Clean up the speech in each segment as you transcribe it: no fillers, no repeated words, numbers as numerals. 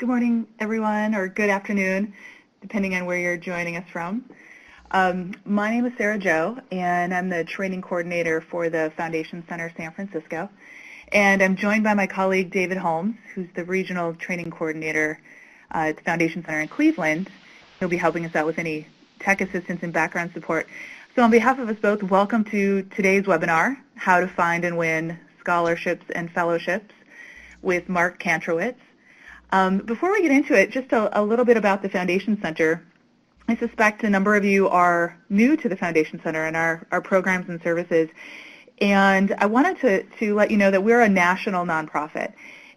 Good morning, everyone, or good afternoon, depending on where you're joining us from. My name is Sarah Jo, and I'm the training coordinator for the Foundation Center San Francisco. And I'm joined by my colleague, David Holmes, who's the regional training coordinator at the Foundation Center in Cleveland. He'll be helping us out with any tech assistance and background support. So on behalf of us both, welcome to today's webinar, How to Find and Win Scholarships and Fellowships with Mark Kantrowitz. Before we get into it, just a little bit about the Foundation Center. I suspect a number of you are new to the Foundation Center and our programs and services. And I wanted to let you know that we're a national nonprofit.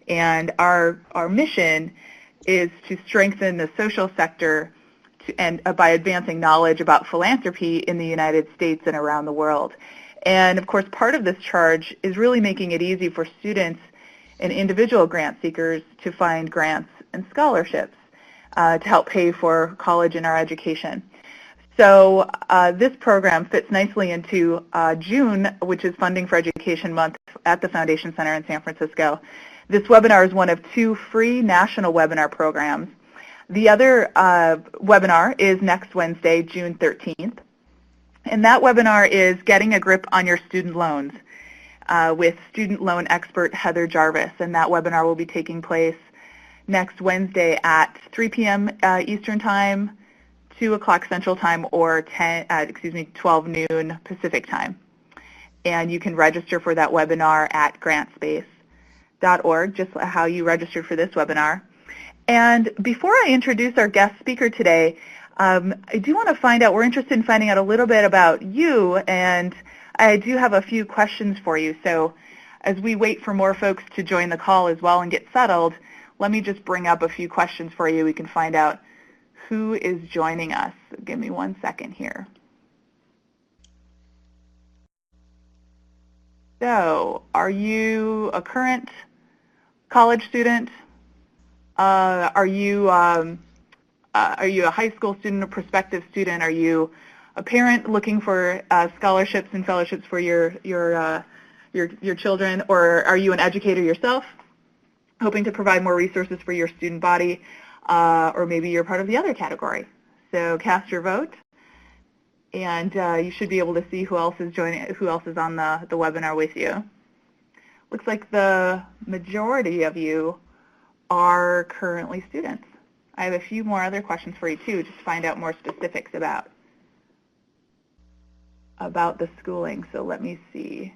And our mission is to strengthen the social sector by advancing knowledge about philanthropy in the United States and around the world. And of course, part of this charge is really making it easy for students and individual grant seekers to find grants and scholarships to help pay for college and our education. So this program fits nicely into June, which is Funding for Education Month at the Foundation Center in San Francisco. This webinar is one of 2 free national webinar programs. The other webinar is next Wednesday, June 13th. And that webinar is Getting a Grip on Your Student Loans with student loan expert Heather Jarvis. And that webinar will be taking place next Wednesday at 3 p.m. Eastern Time, 2 o'clock Central Time, or 12 noon Pacific Time. And you can register for that webinar at grantspace.org, just how you registered for this webinar. And before I introduce our guest speaker today, I do want to we're interested in finding out a little bit about you, and I do have a few questions for you. So as we wait for more folks to join the call as well and get settled, let me just bring up a few questions for you. We can find out who is joining us. Give me 1 second here. So, are you a current college student? Are you a high school student, a prospective student? Are you a parent looking for scholarships and fellowships for your children? Or are you an educator yourself, hoping to provide more resources for your student body? Or maybe you're part of the other category. So cast your vote, and you should be able to see who else is on the webinar with you. Looks like the majority of you are currently students. I have a few more other questions for you too, just to find out more specifics about the schooling. So let me see.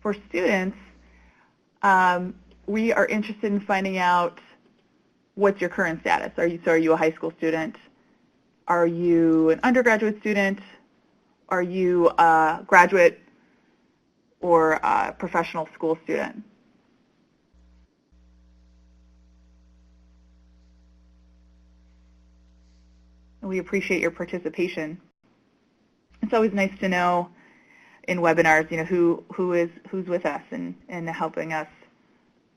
For students, we are interested in finding out what's your current status. Are you a high school student? Are you an undergraduate student? Are you a graduate or a professional school student? We appreciate your participation. It's always nice to know in webinars, who's with us and helping us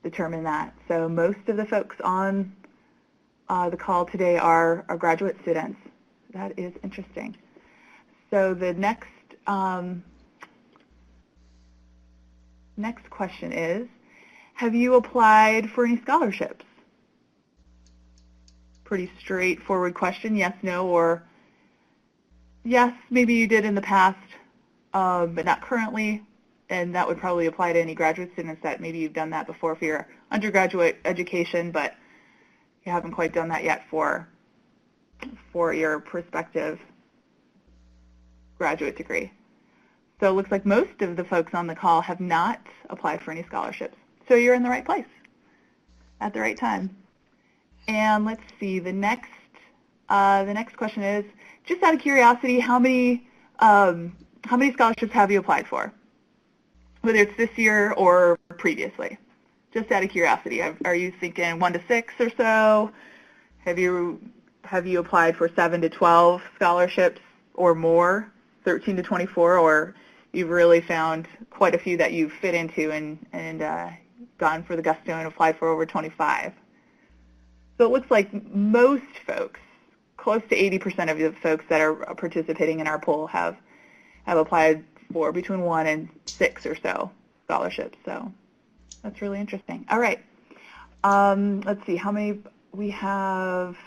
determine that. So most of the folks on the call today are graduate students. That is interesting. So the next question is, have you applied for any scholarships? Pretty straightforward question, yes, no, or yes, maybe you did in the past, but not currently, and that would probably apply to any graduate students that maybe you've done that before for your undergraduate education, but you haven't quite done that yet for your prospective graduate degree. So it looks like most of the folks on the call have not applied for any scholarships. So you're in the right place at the right time. And let's see, the next question is, just out of curiosity, how many scholarships have you applied for? Whether it's this year or previously. Just out of curiosity, are you thinking 1 to 6 or so? Have you applied for 7 to 12 scholarships or more, 13 to 24, or you've really found quite a few that you fit into and gone for the gusto and applied for over 25? So it looks like most folks, close to 80% of the folks that are participating in our poll have applied for between 1 and 6 or so scholarships. So That's really interesting. All right. Let's see how many we have.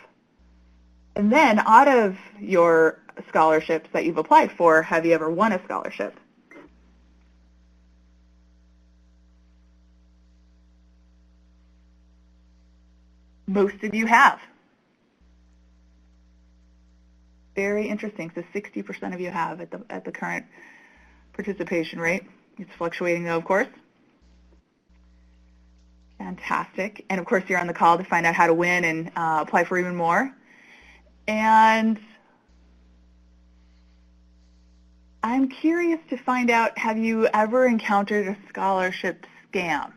And then out of your scholarships that you've applied for, have you ever won a scholarship? Most of you have. Very interesting. So 60% of you have at the current participation rate. It's fluctuating though, of course. Fantastic. And of course, you're on the call to find out how to win and apply for even more. And I'm curious to find out, have you ever encountered a scholarship scam?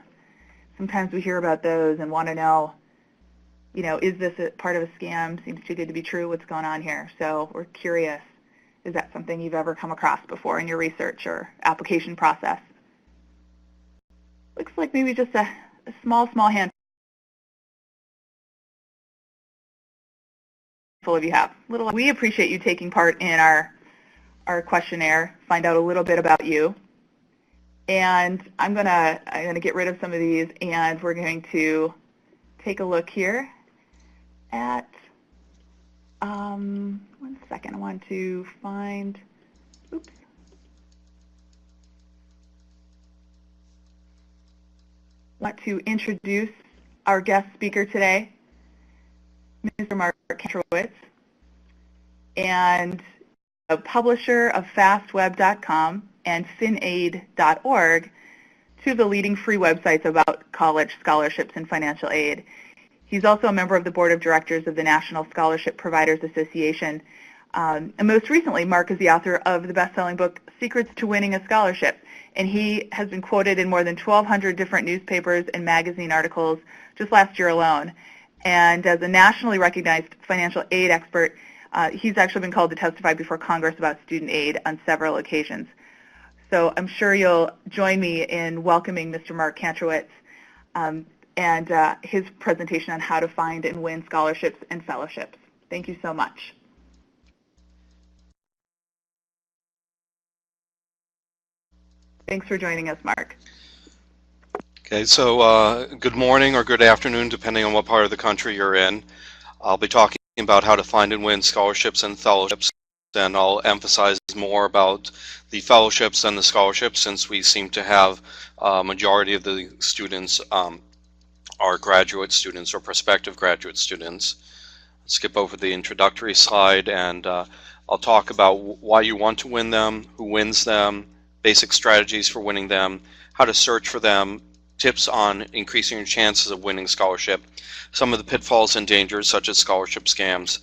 Sometimes we hear about those and want to know, is this a part of a scam? Seems too good to be true. What's going on here? So we're curious. Is that something you've ever come across before in your research or application process? Looks like maybe just a small handful of you have. We appreciate you taking part in our questionnaire, find out a little bit about you. And I'm gonna get rid of some of these, and we're going to take a look here at, 1 second, I want to find, oops. I want to introduce our guest speaker today, Mr. Mark Kantrowitz, and a publisher of fastweb.com and finaid.org, two of the leading free websites about college scholarships and financial aid. He's also a member of the board of directors of the National Scholarship Providers Association. And most recently, Mark is the author of the best-selling book, Secrets to Winning a Scholarship. And he has been quoted in more than 1,200 different newspapers and magazine articles just last year alone. And as a nationally recognized financial aid expert, he's actually been called to testify before Congress about student aid on several occasions. So I'm sure you'll join me in welcoming Mr. Mark Kantrowitz and his presentation on how to find and win scholarships and fellowships. Thank you so much. Thanks for joining us, Mark. Okay, so good morning or good afternoon, depending on what part of the country you're in. I'll be talking about how to find and win scholarships and fellowships, and I'll emphasize more about the fellowships and the scholarships, since we seem to have a majority of the students are graduate students or prospective graduate students. Skip over the introductory slide, and I'll talk about why you want to win them, who wins them, basic strategies for winning them, how to search for them, tips on increasing your chances of winning scholarship, some of the pitfalls and dangers such as scholarship scams,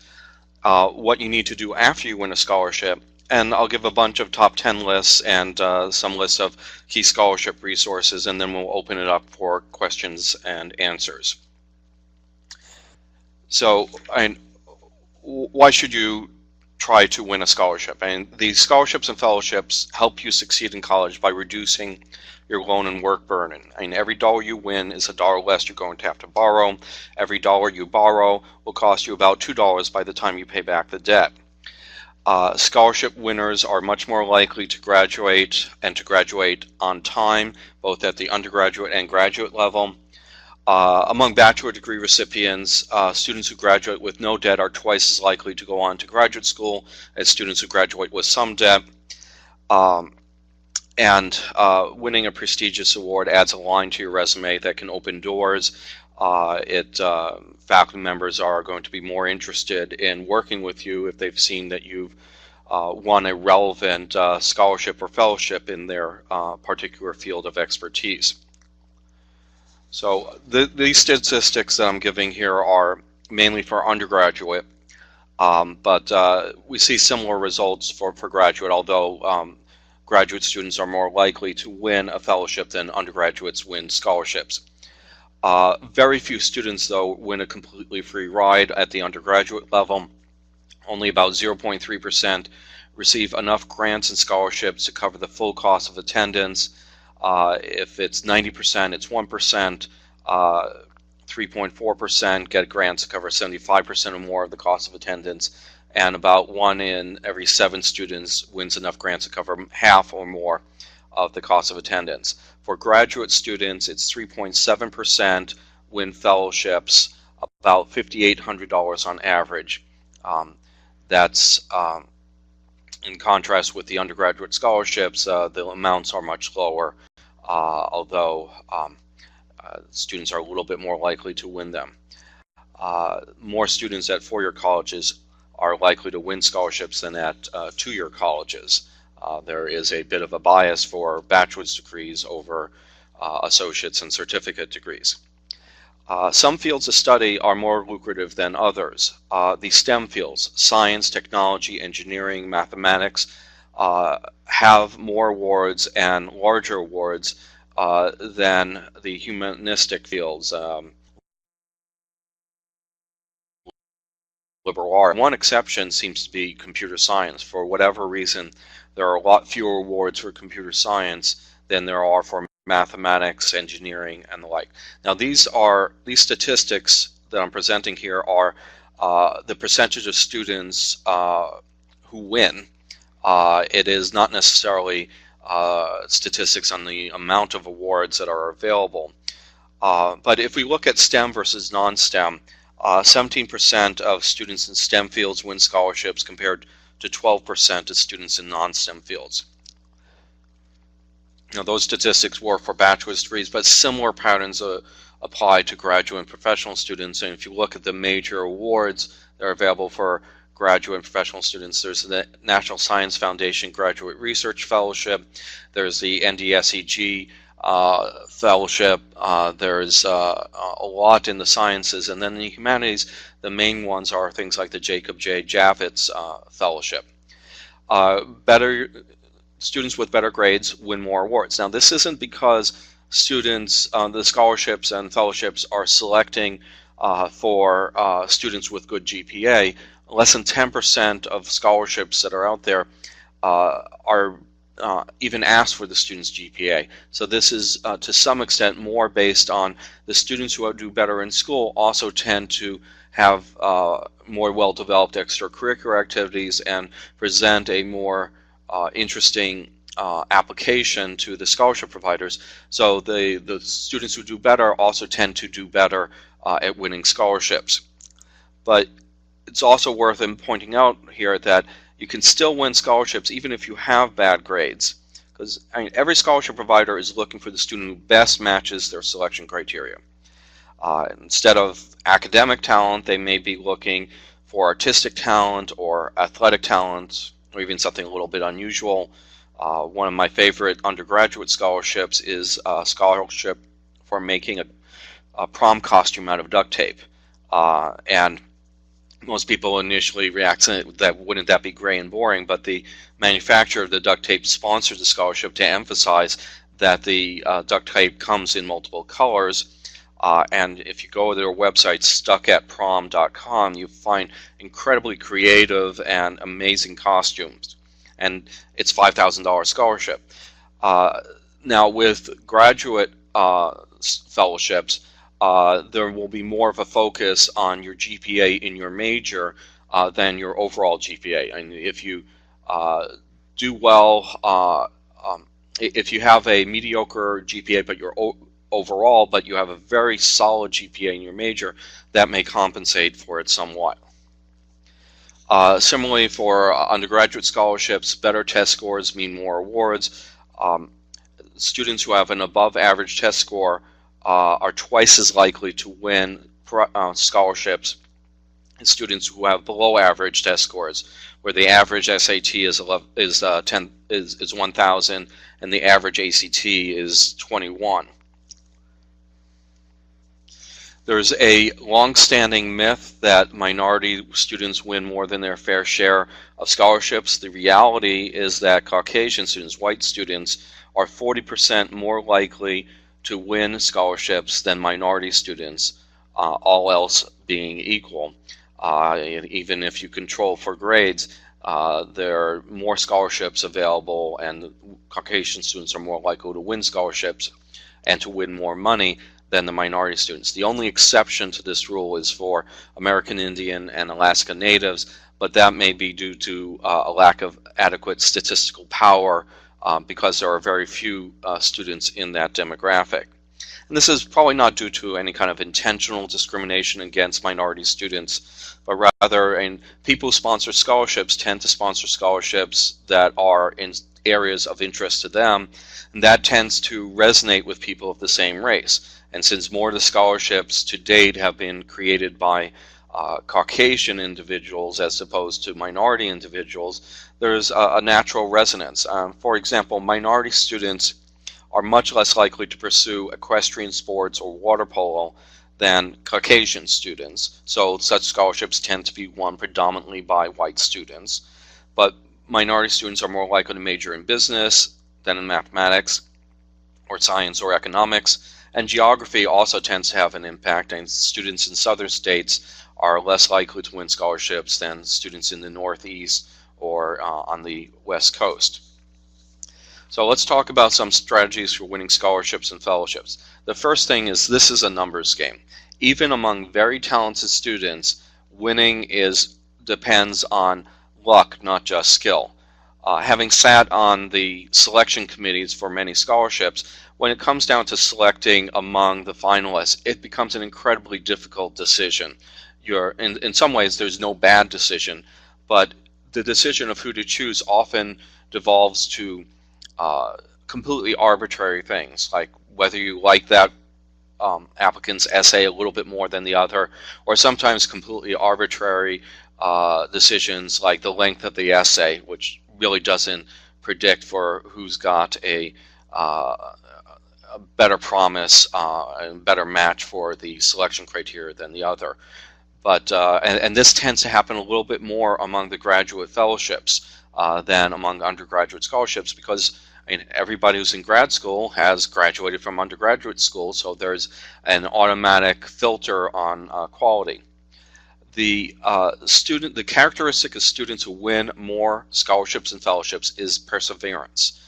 what you need to do after you win a scholarship, and I'll give a bunch of top 10 lists and some lists of key scholarship resources, and then we'll open it up for questions and answers. So, why should you try to win a scholarship? And these scholarships and fellowships help you succeed in college by reducing your loan and work burden. Every dollar you win is a dollar less you're going to have to borrow. Every dollar you borrow will cost you about $2 by the time you pay back the debt. Scholarship winners are much more likely to graduate, and to graduate on time, both at the undergraduate and graduate level. Among bachelor degree recipients, students who graduate with no debt are twice as likely to go on to graduate school as students who graduate with some debt. Winning a prestigious award adds a line to your resume that can open doors. Faculty members are going to be more interested in working with you if they've seen that you've won a relevant scholarship or fellowship in their particular field of expertise. So these statistics that I'm giving here are mainly for undergraduate, but we see similar results for graduate, although graduate students are more likely to win a fellowship than undergraduates win scholarships. Very few students, though, win a completely free ride at the undergraduate level. Only about 0.3% receive enough grants and scholarships to cover the full cost of attendance. If it's 90%, it's 1%. 3.4% get grants to cover 75% or more of the cost of attendance, and about 1 in every 7 students wins enough grants to cover half or more of the cost of attendance. For graduate students, it's 3.7% win fellowships, about $5,800 on average. That's in contrast with the undergraduate scholarships, the amounts are much lower, although students are a little bit more likely to win them. More students at four-year colleges are likely to win scholarships than at two-year colleges. There is a bit of a bias for bachelor's degrees over associate's and certificate degrees. Some fields of study are more lucrative than others. The STEM fields, science, technology, engineering, mathematics, have more awards and larger awards than the humanistic fields, liberal arts. One exception seems to be computer science. For whatever reason, there are a lot fewer awards for computer science than there are for mathematics, engineering, and the like. Now, these statistics that I'm presenting here are the percentage of students who win. It is not necessarily statistics on the amount of awards that are available. But if we look at STEM versus non-STEM, 17% of students in STEM fields win scholarships compared to 12% of students in non-STEM fields. Now, those statistics were for bachelor's degrees, but similar patterns apply to graduate and professional students. And if you look at the major awards that are available for graduate and professional students, there's the National Science Foundation Graduate Research Fellowship, there's the NDSEG Fellowship, there's a lot in the sciences, and then in the humanities, the main ones are things like the Jacob J. Javits Fellowship. Students with better grades win more awards. Now, this isn't because students, the scholarships and fellowships are selecting for students with good GPA. Less than 10% of scholarships that are out there are even asked for the student's GPA. So this is to some extent more based on the students who do better in school also tend to have more well-developed extracurricular activities and present a more interesting application to the scholarship providers. So the students who do better also tend to do better at winning scholarships. But it's also worth pointing out here that you can still win scholarships even if you have bad grades, because every scholarship provider is looking for the student who best matches their selection criteria. Instead of academic talent, they may be looking for artistic talent or athletic talent, or even something a little bit unusual. One of my favorite undergraduate scholarships is a scholarship for making a prom costume out of duct tape. And most people initially react to that, wouldn't that be gray and boring? But the manufacturer of the duct tape sponsors the scholarship to emphasize that the duct tape comes in multiple colors. And if you go to their website, stuckatprom.com, you find incredibly creative and amazing costumes. And it's $5,000 scholarship. Now, with graduate fellowships, there will be more of a focus on your GPA in your major than your overall GPA. And if you do well, if you have a mediocre GPA, but you're overall, but you have a very solid GPA in your major, that may compensate for it somewhat. Similarly, for undergraduate scholarships, better test scores mean more awards. Students who have an above average test score are twice as likely to win scholarships as students who have below average test scores, where the average SAT is 1,000 and the average ACT is 21. There's a long-standing myth that minority students win more than their fair share of scholarships. The reality is that Caucasian students, white students, are 40% more likely to win scholarships than minority students, all else being equal. Even if you control for grades, there are more scholarships available, and Caucasian students are more likely to win scholarships and to win more money than the minority students. The only exception to this rule is for American Indian and Alaska Natives, but that may be due to a lack of adequate statistical power because there are very few students in that demographic. And this is probably not due to any kind of intentional discrimination against minority students, but rather people who sponsor scholarships tend to sponsor scholarships that are in areas of interest to them, and that tends to resonate with people of the same race. And since more of the scholarships to date have been created by Caucasian individuals as opposed to minority individuals, there's a natural resonance. For example, minority students are much less likely to pursue equestrian sports or water polo than Caucasian students. So such scholarships tend to be won predominantly by white students. But minority students are more likely to major in business than in mathematics or science or economics. And geography also tends to have an impact, and students in southern states are less likely to win scholarships than students in the Northeast or on the West Coast. So let's talk about some strategies for winning scholarships and fellowships. The first thing is this is a numbers game. Even among very talented students, winning depends on luck, not just skill. Having sat on the selection committees for many scholarships, when it comes down to selecting among the finalists, it becomes an incredibly difficult decision. In some ways, there's no bad decision, but the decision of who to choose often devolves to completely arbitrary things, like whether you like that applicant's essay a little bit more than the other, or sometimes completely arbitrary decisions like the length of the essay, which really doesn't predict for who's got a better promise and better match for the selection criteria than the other. But and this tends to happen a little bit more among the graduate fellowships than among undergraduate scholarships, because everybody who's in grad school has graduated from undergraduate school, so there's an automatic filter on quality. The characteristic of students who win more scholarships and fellowships is perseverance.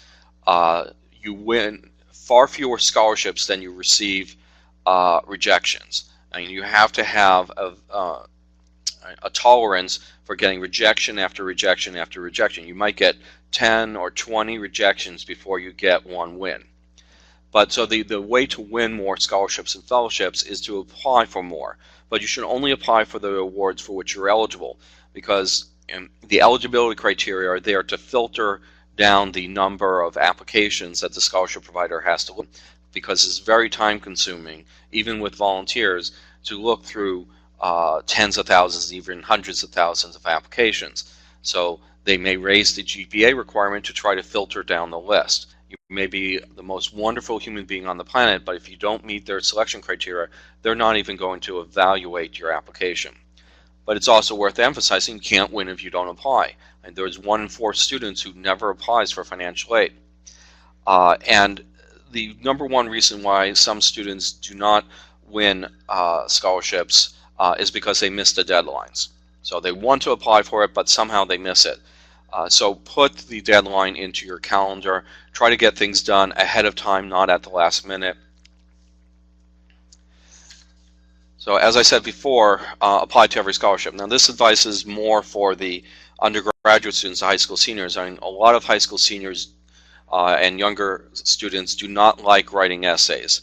You win far fewer scholarships than you receive rejections. You have to have a tolerance for getting rejection after rejection after rejection. You might get 10 or 20 rejections before you get one win. But so the way to win more scholarships and fellowships is to apply for more. But you should only apply for the awards for which you're eligible, because the eligibility criteria are there to filter down the number of applications that the scholarship provider has to look, because it's very time consuming, even with volunteers, to look through tens of thousands, even hundreds of thousands of applications. So they may raise the GPA requirement to try to filter down the list. You may be the most wonderful human being on the planet, but if you don't meet their selection criteria, they're not even going to evaluate your application. But it's also worth emphasizing you can't win if you don't apply. And there's 1 in 4 students who never applies for financial aid. And the number one reason why some students do not win scholarships is because they miss the deadlines. So they want to apply for it, but somehow they miss it. So put the deadline into your calendar. Try to get things done ahead of time, not at the last minute. So as I said before, apply to every scholarship. Now this advice is more for the undergraduate students, the high school seniors. I mean, a lot of high school seniors and younger students do not like writing essays.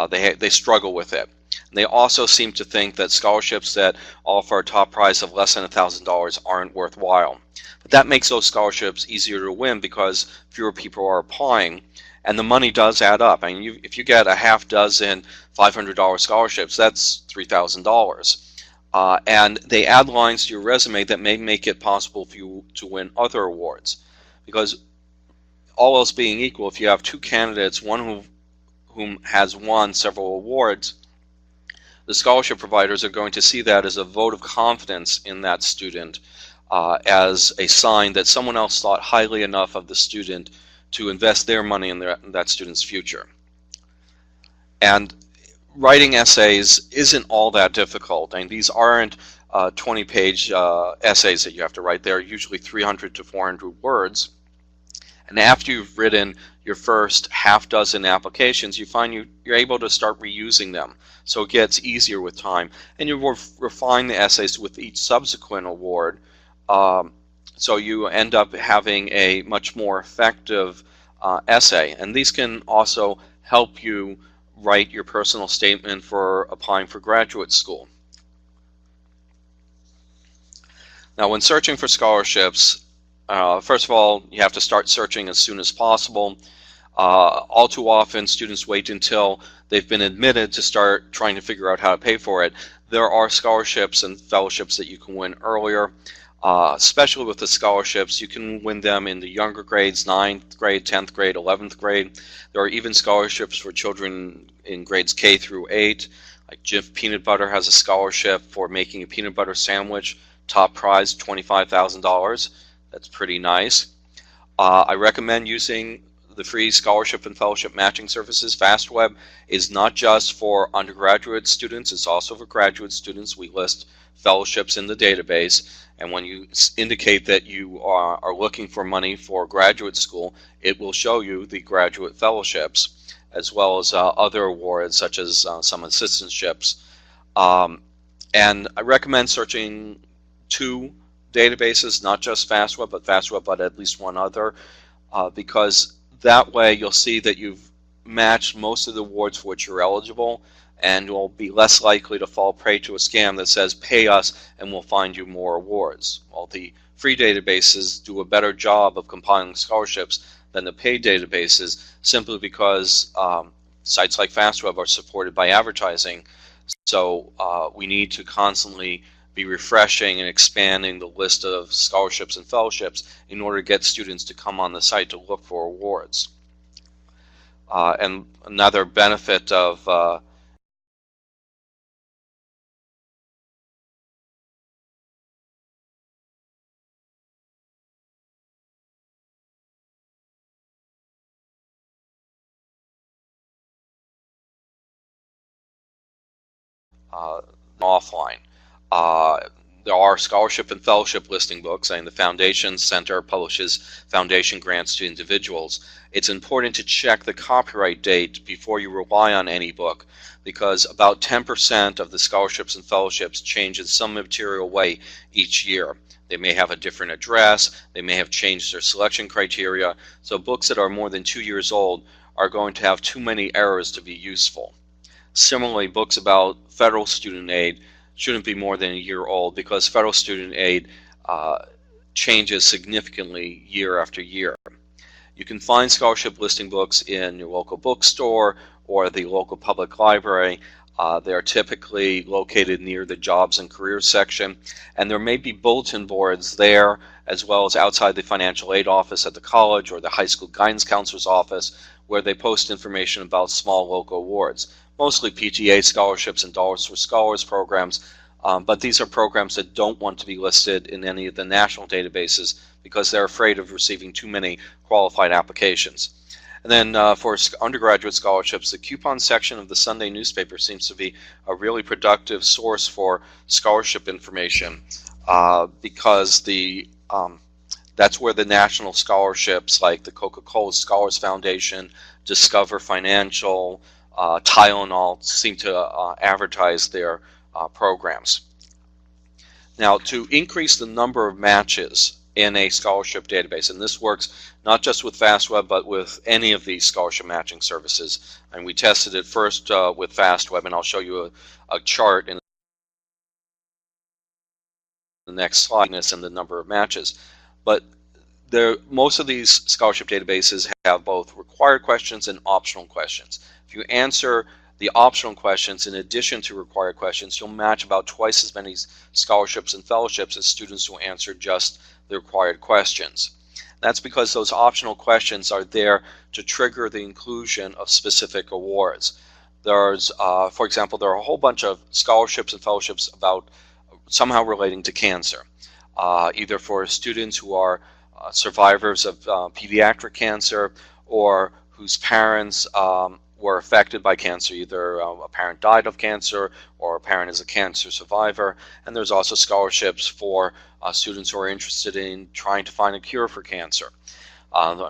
They struggle with it. And they also seem to think that scholarships that offer a top prize of less than $1,000 aren't worthwhile. But that makes those scholarships easier to win because fewer people are applying, and the money does add up. I mean, if you get a half dozen $500 scholarships, that's $3,000. And they add lines to your resume that may make it possible for you to win other awards. Because all else being equal, if you have 2 candidates, one whom has won several awards, the scholarship providers are going to see that as a vote of confidence in that student, as a sign that someone else thought highly enough of the student to invest their money in that student's future. And writing essays isn't all that difficult. I mean, these aren't 20-page essays that you have to write. They're usually 300 to 400 words. And after you've written your first half dozen applications, you find you're able to start reusing them. So it gets easier with time. And you refine the essays with each subsequent award. So you end up having a much more effective essay. And these can also help you write your personal statement for applying for graduate school. Now, when searching for scholarships, first of all, you have to start searching as soon as possible. All too often, students wait until they've been admitted to start trying to figure out how to pay for it. There are scholarships and fellowships that you can win earlier. Especially with the scholarships, you can win them in the younger grades, 9th grade, 10th grade, 11th grade. There are even scholarships for children in grades K through 8. Like Jif Peanut Butter has a scholarship for making a peanut butter sandwich. Top prize, $25,000. That's pretty nice. I recommend using the free scholarship and fellowship matching services. FastWeb is not just for undergraduate students, it's also for graduate students. We list fellowships in the database, and when you indicate that you are looking for money for graduate school, it will show you the graduate fellowships as well as other awards such as some assistantships. And I recommend searching 2 databases, not just FastWeb, but at least one other, because that way you'll see that you've matched most of the awards for which you're eligible, and you'll be less likely to fall prey to a scam that says pay us and we'll find you more awards. While the free databases do a better job of compiling scholarships than the paid databases, simply because sites like FastWeb are supported by advertising. So we need to constantly be refreshing and expanding the list of scholarships and fellowships in order to get students to come on the site to look for awards. And another benefit of offline. There are scholarship and fellowship listing books, and the Foundation Center publishes foundation grants to individuals. It's important to check the copyright date before you rely on any book, because about 10% of the scholarships and fellowships change in some material way each year. They may have a different address, they may have changed their selection criteria, so books that are more than 2 years old are going to have too many errors to be useful. Similarly, books about federal student aid shouldn't be more than a year old, because federal student aid changes significantly year after year. You can find scholarship listing books in your local bookstore or the local public library. They are typically located near the jobs and careers section, and there may be bulletin boards there as well as outside the financial aid office at the college or the high school guidance counselor's office, where they post information about small local awards. Mostly PTA scholarships and Dollars for Scholars programs, but these are programs that don't want to be listed in any of the national databases because they're afraid of receiving too many qualified applications. And then for undergraduate scholarships, the coupon section of the Sunday newspaper seems to be a really productive source for scholarship information, because that's where the national scholarships like the Coca-Cola Scholars Foundation, Discover Financial, Tailor seem to advertise their programs. Now, to increase the number of matches in a scholarship database, and this works not just with FastWeb but with any of these scholarship matching services, and we tested it first with FastWeb, and I'll show you a chart in the next slide and the number of matches. But most of these scholarship databases have both required questions and optional questions. If you answer the optional questions in addition to required questions, you'll match about twice as many scholarships and fellowships as students who answer just the required questions. That's because those optional questions are there to trigger the inclusion of specific awards. There's, for example, there are a whole bunch of scholarships and fellowships about somehow relating to cancer, either for students who are survivors of pediatric cancer or whose parents were affected by cancer. Either a parent died of cancer or a parent is a cancer survivor. And there's also scholarships for students who are interested in trying to find a cure for cancer,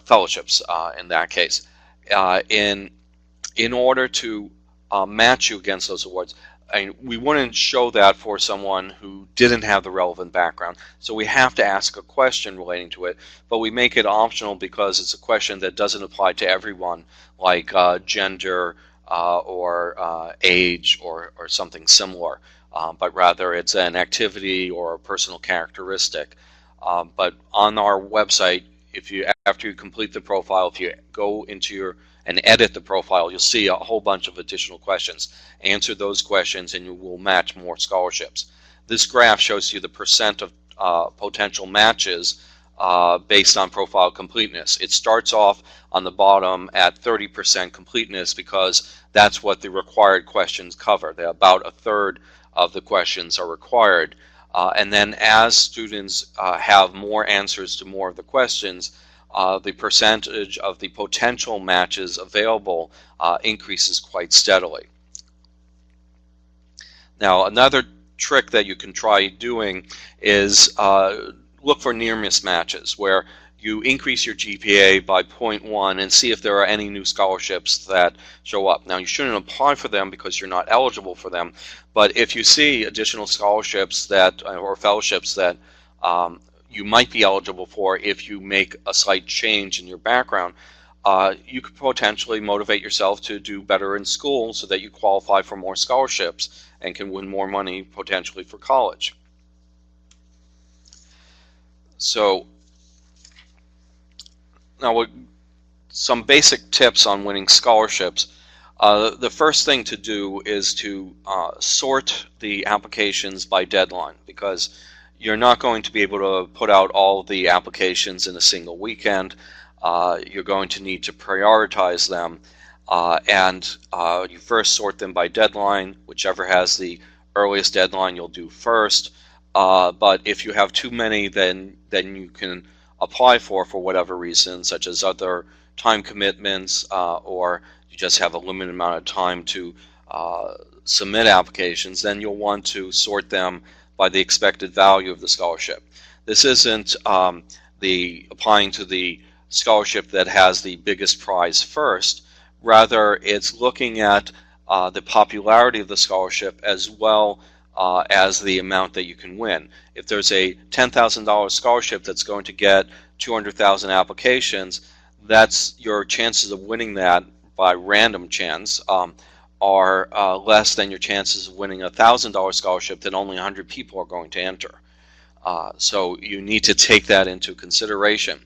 fellowships in that case. In order to match you against those awards, we wouldn't show that for someone who didn't have the relevant background. So we have to ask a question relating to it, but we make it optional because it's a question that doesn't apply to everyone, like gender or age or something similar, but rather it's an activity or a personal characteristic. But on our website, after you complete the profile, if you go into and edit the profile, you'll see a whole bunch of additional questions. Answer those questions and you will match more scholarships. This graph shows you the percent of potential matches based on profile completeness. It starts off on the bottom at 30% completeness because that's what the required questions cover. About a third of the questions are required. And then as students have more answers to more of the questions, the percentage of the potential matches available increases quite steadily. Now, another trick that you can try doing is look for near mismatches, where you increase your GPA by 0.1 and see if there are any new scholarships that show up. Now, you shouldn't apply for them because you're not eligible for them, but if you see additional scholarships or fellowships that you might be eligible for if you make a slight change in your background, you could potentially motivate yourself to do better in school so that you qualify for more scholarships and can win more money potentially for college. So now some basic tips on winning scholarships. The first thing to do is to sort the applications by deadline, because you're not going to be able to put out all the applications in a single weekend. You're going to need to prioritize them, and you first sort them by deadline. Whichever has the earliest deadline you'll do first, but if you have too many, then you can apply for whatever reason, such as other time commitments, or you just have a limited amount of time to submit applications, then you'll want to sort them by the expected value of the scholarship. This isn't the applying to the scholarship that has the biggest prize first. Rather, it's looking at the popularity of the scholarship as well as the amount that you can win. If there's a $10,000 scholarship that's going to get 200,000 applications, that's your chances of winning that by random chance are less than your chances of winning a $1,000 scholarship that only 100 people are going to enter. So you need to take that into consideration,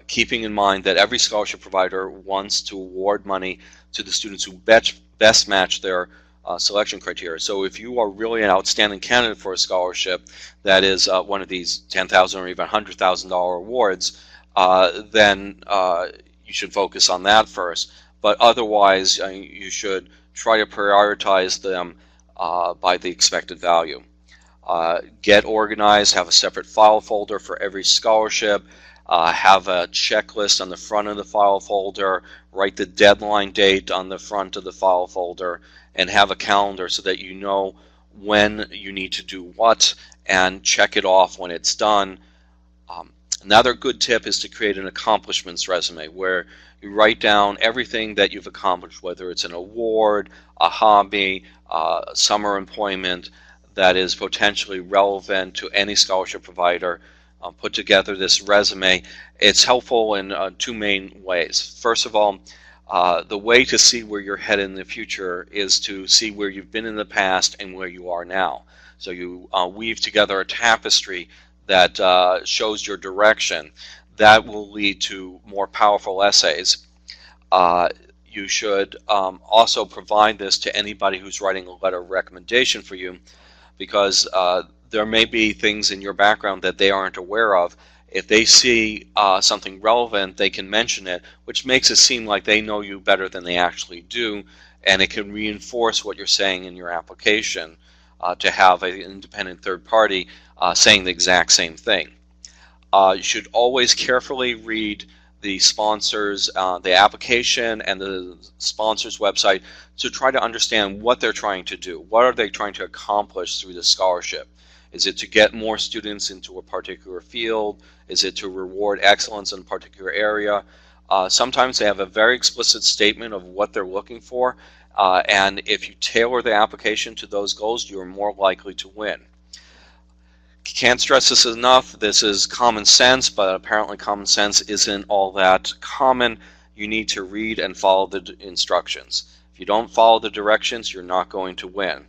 keeping in mind that every scholarship provider wants to award money to the students who best match their selection criteria. So if you are really an outstanding candidate for a scholarship that is one of these $10,000 or even $100,000 awards, then you should focus on that first. But otherwise, you should try to prioritize them by the expected value. Get organized, have a separate file folder for every scholarship, have a checklist on the front of the file folder, write the deadline date on the front of the file folder, and have a calendar so that you know when you need to do what and check it off when it's done. Another good tip is to create an accomplishments resume where you write down everything that you've accomplished, whether it's an award, a hobby, summer employment that is potentially relevant to any scholarship provider. Put together this resume. It's helpful in two main ways. First of all, the way to see where you're headed in the future is to see where you've been in the past and where you are now. So you weave together a tapestry that shows your direction. That will lead to more powerful essays. You should also provide this to anybody who's writing a letter of recommendation for you, because there may be things in your background that they aren't aware of. If they see something relevant, they can mention it, which makes it seem like they know you better than they actually do, and it can reinforce what you're saying in your application to have an independent third party saying the exact same thing. You should always carefully read the sponsors, the application and the sponsor's website to try to understand what they're trying to do. What are they trying to accomplish through the scholarship? Is it to get more students into a particular field? Is it to reward excellence in a particular area? Sometimes they have a very explicit statement of what they're looking for, and if you tailor the application to those goals, you're more likely to win. Can't stress this enough. This is common sense, but apparently common sense isn't all that common. You need to read and follow the instructions. If you don't follow the directions, you're not going to win.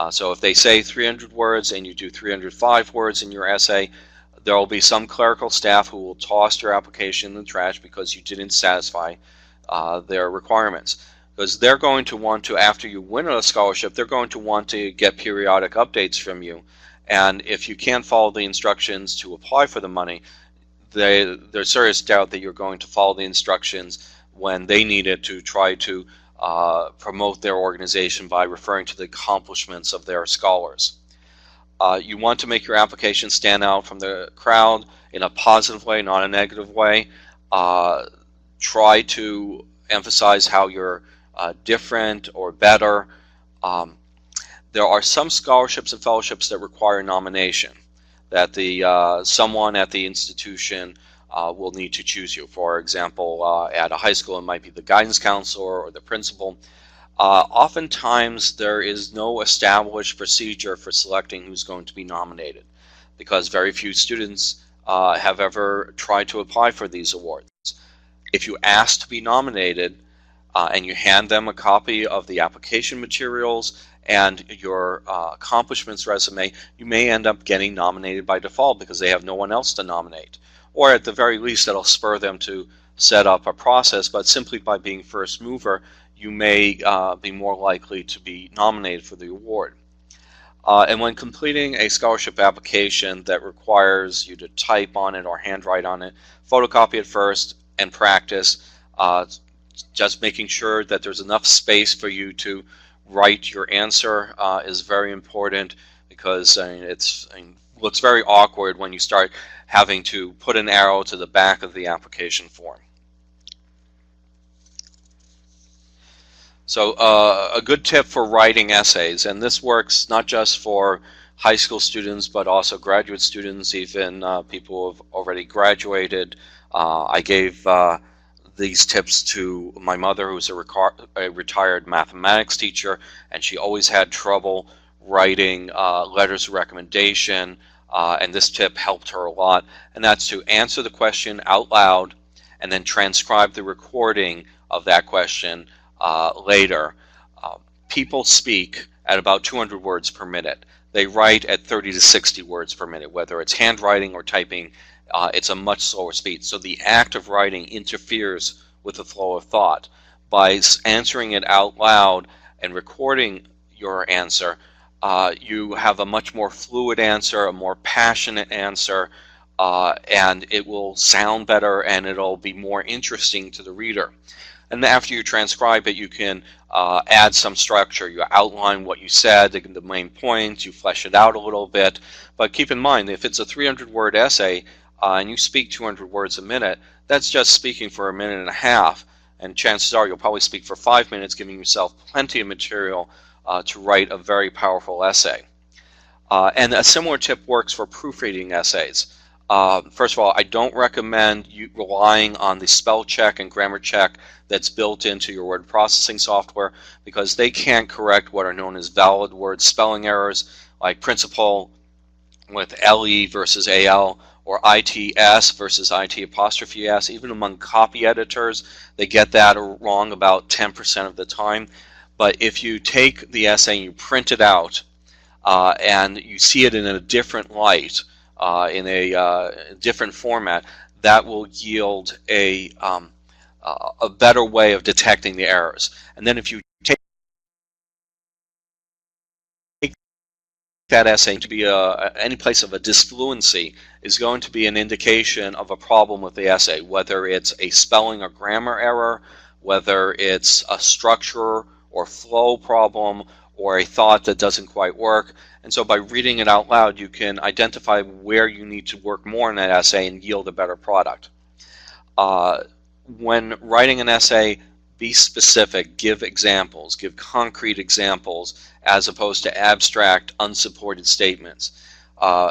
So if they say 300 words and you do 305 words in your essay, there will be some clerical staff who will toss your application in the trash because you didn't satisfy their requirements. Because they're going to want to, after you win a scholarship, they're going to want to get periodic updates from you. And if you can't follow the instructions to apply for the money, there's serious doubt that you're going to follow the instructions when they need it to try to promote their organization by referring to the accomplishments of their scholars. You want to make your application stand out from the crowd in a positive way, not a negative way. Try to emphasize how you're different or better. There are some scholarships and fellowships that require nomination, that someone at the institution will need to choose you. For example, at a high school, it might be the guidance counselor or the principal. Oftentimes, there is no established procedure for selecting who's going to be nominated, because very few students have ever tried to apply for these awards. If you ask to be nominated and you hand them a copy of the application materials and your accomplishments resume, you may end up getting nominated by default because they have no one else to nominate. Or at the very least, that'll spur them to set up a process, but simply by being first mover, you may be more likely to be nominated for the award. And when completing a scholarship application that requires you to type on it or handwrite on it, photocopy it first and practice, just making sure that there's enough space for you to write your answer is very important, because it looks very awkward when you start having to put an arrow to the back of the application form. So a good tip for writing essays, and this works not just for high school students but also graduate students, even people who have already graduated. I gave these tips to my mother, who's a retired mathematics teacher, and she always had trouble writing letters of recommendation, and this tip helped her a lot, and that's to answer the question out loud and then transcribe the recording of that question later. People speak at about 200 words per minute. They write at 30 to 60 words per minute, whether it's handwriting or typing. It's a much slower speed. So the act of writing interferes with the flow of thought. By answering it out loud and recording your answer, you have a much more fluid answer, a more passionate answer, and it will sound better and it'll be more interesting to the reader. And after you transcribe it, you can add some structure. You outline what you said, the main points, you flesh it out a little bit. But keep in mind, if it's a 300-word essay, and you speak 200 words a minute, that's just speaking for a minute and a half, and chances are you'll probably speak for 5 minutes, giving yourself plenty of material to write a very powerful essay. And a similar tip works for proofreading essays. First of all, I don't recommend you relying on the spell check and grammar check that's built into your word processing software, because they can't correct what are known as valid word spelling errors, like principal with LE versus AL, or ITS versus IT apostrophe S. Even among copy editors, they get that wrong about 10% of the time. But if you take the essay and you print it out and you see it in a different light, in a different format, that will yield a better way of detecting the errors. And then if you take that essay to be any place of a disfluency, is going to be an indication of a problem with the essay, whether it's a spelling or grammar error, whether it's a structure or flow problem, or a thought that doesn't quite work. And so by reading it out loud, you can identify where you need to work more in that essay and yield a better product. When writing an essay, be specific, give examples, give concrete examples, as opposed to abstract, unsupported statements.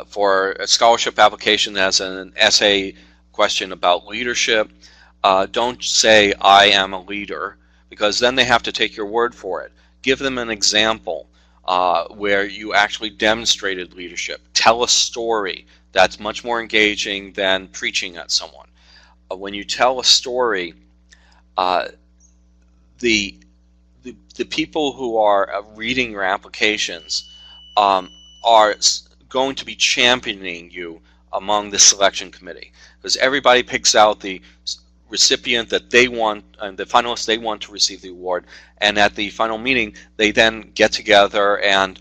For a scholarship application that has an essay question about leadership, don't say, "I am a leader," because then they have to take your word for it. Give them an example where you actually demonstrated leadership. Tell a story. That's much more engaging than preaching at someone. When you tell a story, the people who are reading your applications are going to be championing you among the selection committee, because everybody picks out the recipient that they want and the finalists they want to receive the award, and at the final meeting they then get together and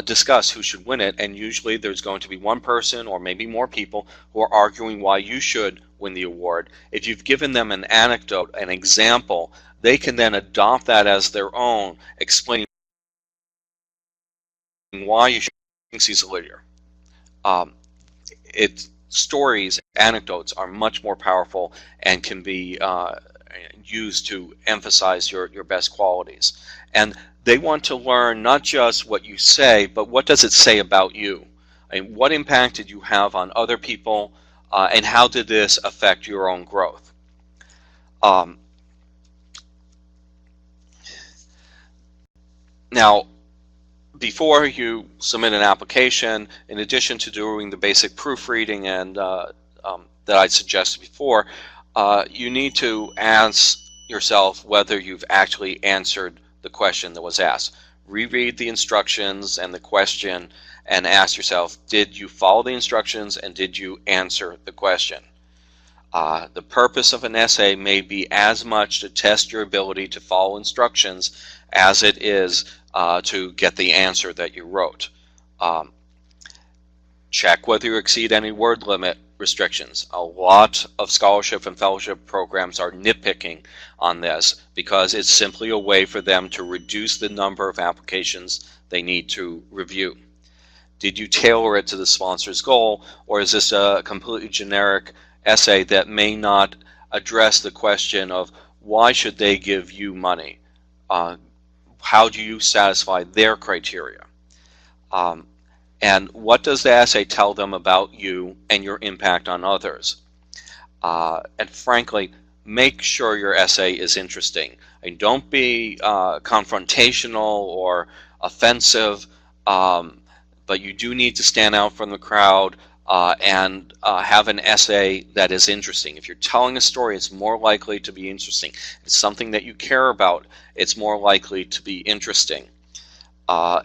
discuss who should win it, and usually there's going to be one person or maybe more people who are arguing why you should win the award. If you've given them an anecdote, an example, they can then adopt that as their own, explaining why you should seize a leader. Stories, anecdotes are much more powerful and can be used to emphasize your best qualities. And they want to learn not just what you say, but what does it say about you? I mean, what impact did you have on other people, and how did this affect your own growth? Now, before you submit an application, in addition to doing the basic proofreading and that I suggested before, you need to ask yourself whether you've actually answered the question that was asked. Reread the instructions and the question and ask yourself, did you follow the instructions and did you answer the question? The purpose of an essay may be as much to test your ability to follow instructions as it is to get the answer that you wrote. Check whether you exceed any word limit restrictions. A lot of scholarship and fellowship programs are nitpicking on this because it's simply a way for them to reduce the number of applications they need to review. Did you tailor it to the sponsor's goal, or is this a completely generic essay that may not address the question of why should they give you money? How do you satisfy their criteria? And what does the essay tell them about you and your impact on others? And frankly, make sure your essay is interesting. And don't be confrontational or offensive, but you do need to stand out from the crowd and have an essay that is interesting. If you're telling a story, it's more likely to be interesting. It's something that you care about, it's more likely to be interesting. I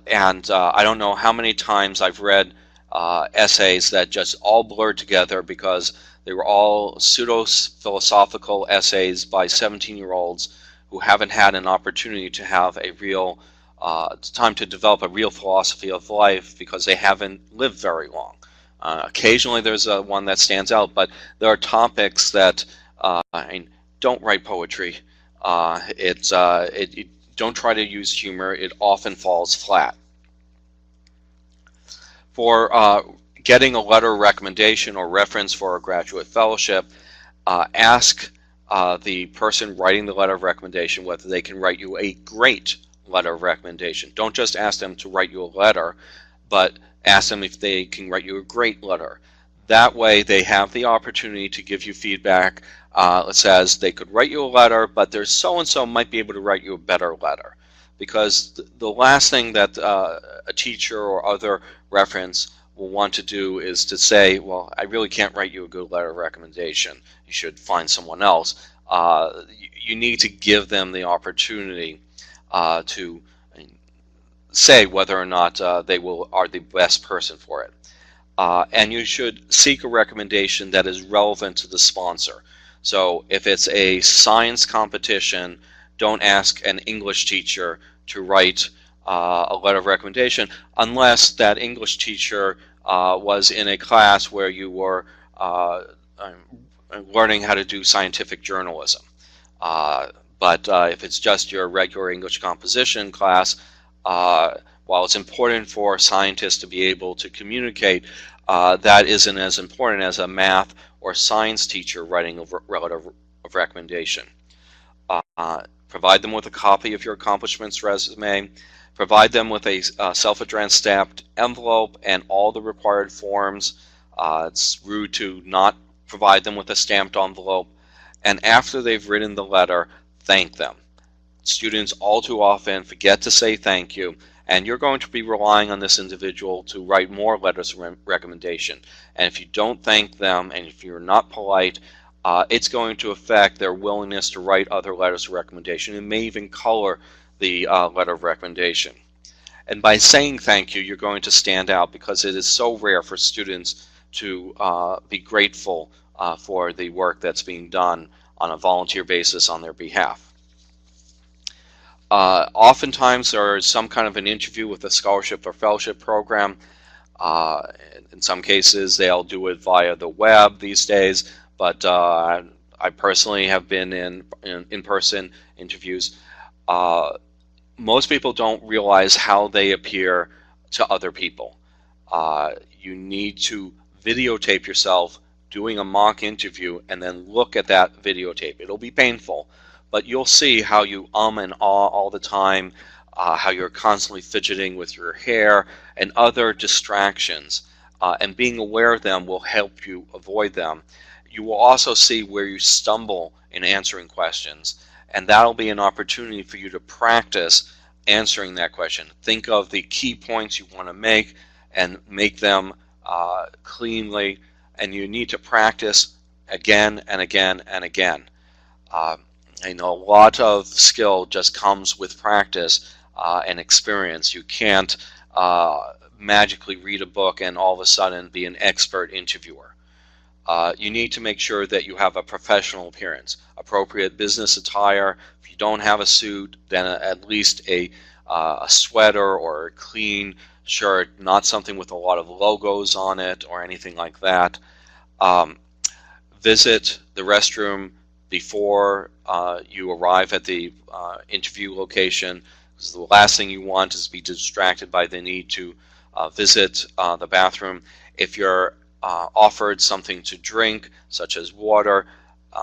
don't know how many times I've read essays that just all blurred together because they were all pseudo-philosophical essays by 17-year-olds who haven't had an opportunity to have a real time to develop a real philosophy of life because they haven't lived very long. Occasionally there's one that stands out, but there are topics that don't write poetry. Don't try to use humor. It often falls flat. For getting a letter of recommendation or reference for a graduate fellowship, ask the person writing the letter of recommendation whether they can write you a great letter of recommendation. Don't just ask them to write you a letter, but ask them if they can write you a great letter. That way they have the opportunity to give you feedback. It says they could write you a letter, but there's so-and-so might be able to write you a better letter. Because the last thing that a teacher or other reference will want to do is to say, well, I really can't write you a good letter of recommendation. You should find someone else. You need to give them the opportunity to say whether or not they are the best person for it. And you should seek a recommendation that is relevant to the sponsor. So if it's a science competition, don't ask an English teacher to write a letter of recommendation unless that English teacher was in a class where you were learning how to do scientific journalism. But if it's just your regular English composition class, while it's important for scientists to be able to communicate, that isn't as important as a math or science teacher writing a letter of recommendation. Provide them with a copy of your accomplishments resume. Provide them with a self-addressed stamped envelope and all the required forms. It's rude to not provide them with a stamped envelope. And after they've written the letter, thank them. Students all too often forget to say thank you, and you're going to be relying on this individual to write more letters of recommendation. And if you don't thank them, and if you're not polite, it's going to affect their willingness to write other letters of recommendation. It may even color the letter of recommendation. And by saying thank you, you're going to stand out, because it is so rare for students to be grateful for the work that's being done on a volunteer basis on their behalf. Oftentimes there is some kind of an interview with a scholarship or fellowship program. In some cases they'll do it via the web these days, but I personally have been in in-person interviews. Most people don't realize how they appear to other people. You need to videotape yourself doing a mock interview and then look at that videotape. It'll be painful, but you'll see how you and ah all the time, how you're constantly fidgeting with your hair and other distractions, and being aware of them will help you avoid them. You will also see where you stumble in answering questions, and that'll be an opportunity for you to practice answering that question. Think of the key points you want to make and make them cleanly, and you need to practice again and again and again. I know a lot of skill just comes with practice and experience. You can't magically read a book and all of a sudden be an expert interviewer. You need to make sure that you have a professional appearance, appropriate business attire. If you don't have a suit, then at least a sweater or a clean shirt, not something with a lot of logos on it or anything like that. Visit the restroom before you arrive at the interview location, because the last thing you want is to be distracted by the need to visit the bathroom. If you're offered something to drink, such as water,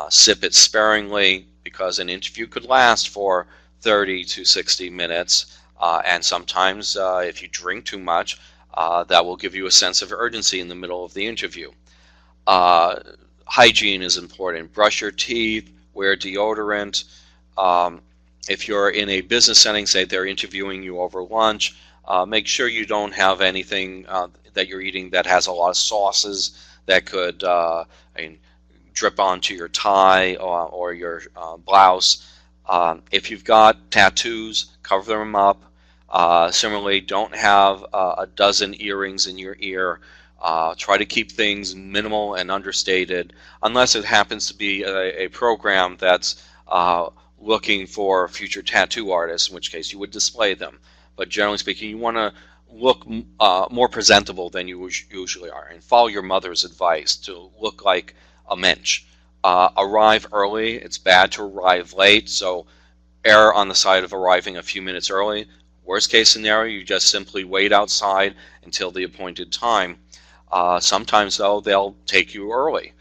sip it sparingly, because an interview could last for 30 to 60 minutes, and sometimes if you drink too much, that will give you a sense of urgency in the middle of the interview. Hygiene is important. Brush your teeth, wear deodorant. If you're in a business setting, say they're interviewing you over lunch, make sure you don't have anything that you're eating that has a lot of sauces that could drip onto your tie or your blouse. If you've got tattoos, cover them up. Similarly, don't have a dozen earrings in your ear. Try to keep things minimal and understated, unless it happens to be a program that's looking for future tattoo artists, in which case you would display them. But generally speaking, you want to look more presentable than you usually are, and follow your mother's advice to look like a mensch. Arrive early. It's bad to arrive late, so err on the side of arriving a few minutes early. Worst case scenario, you just simply wait outside until the appointed time. Sometimes, though, they'll take you early.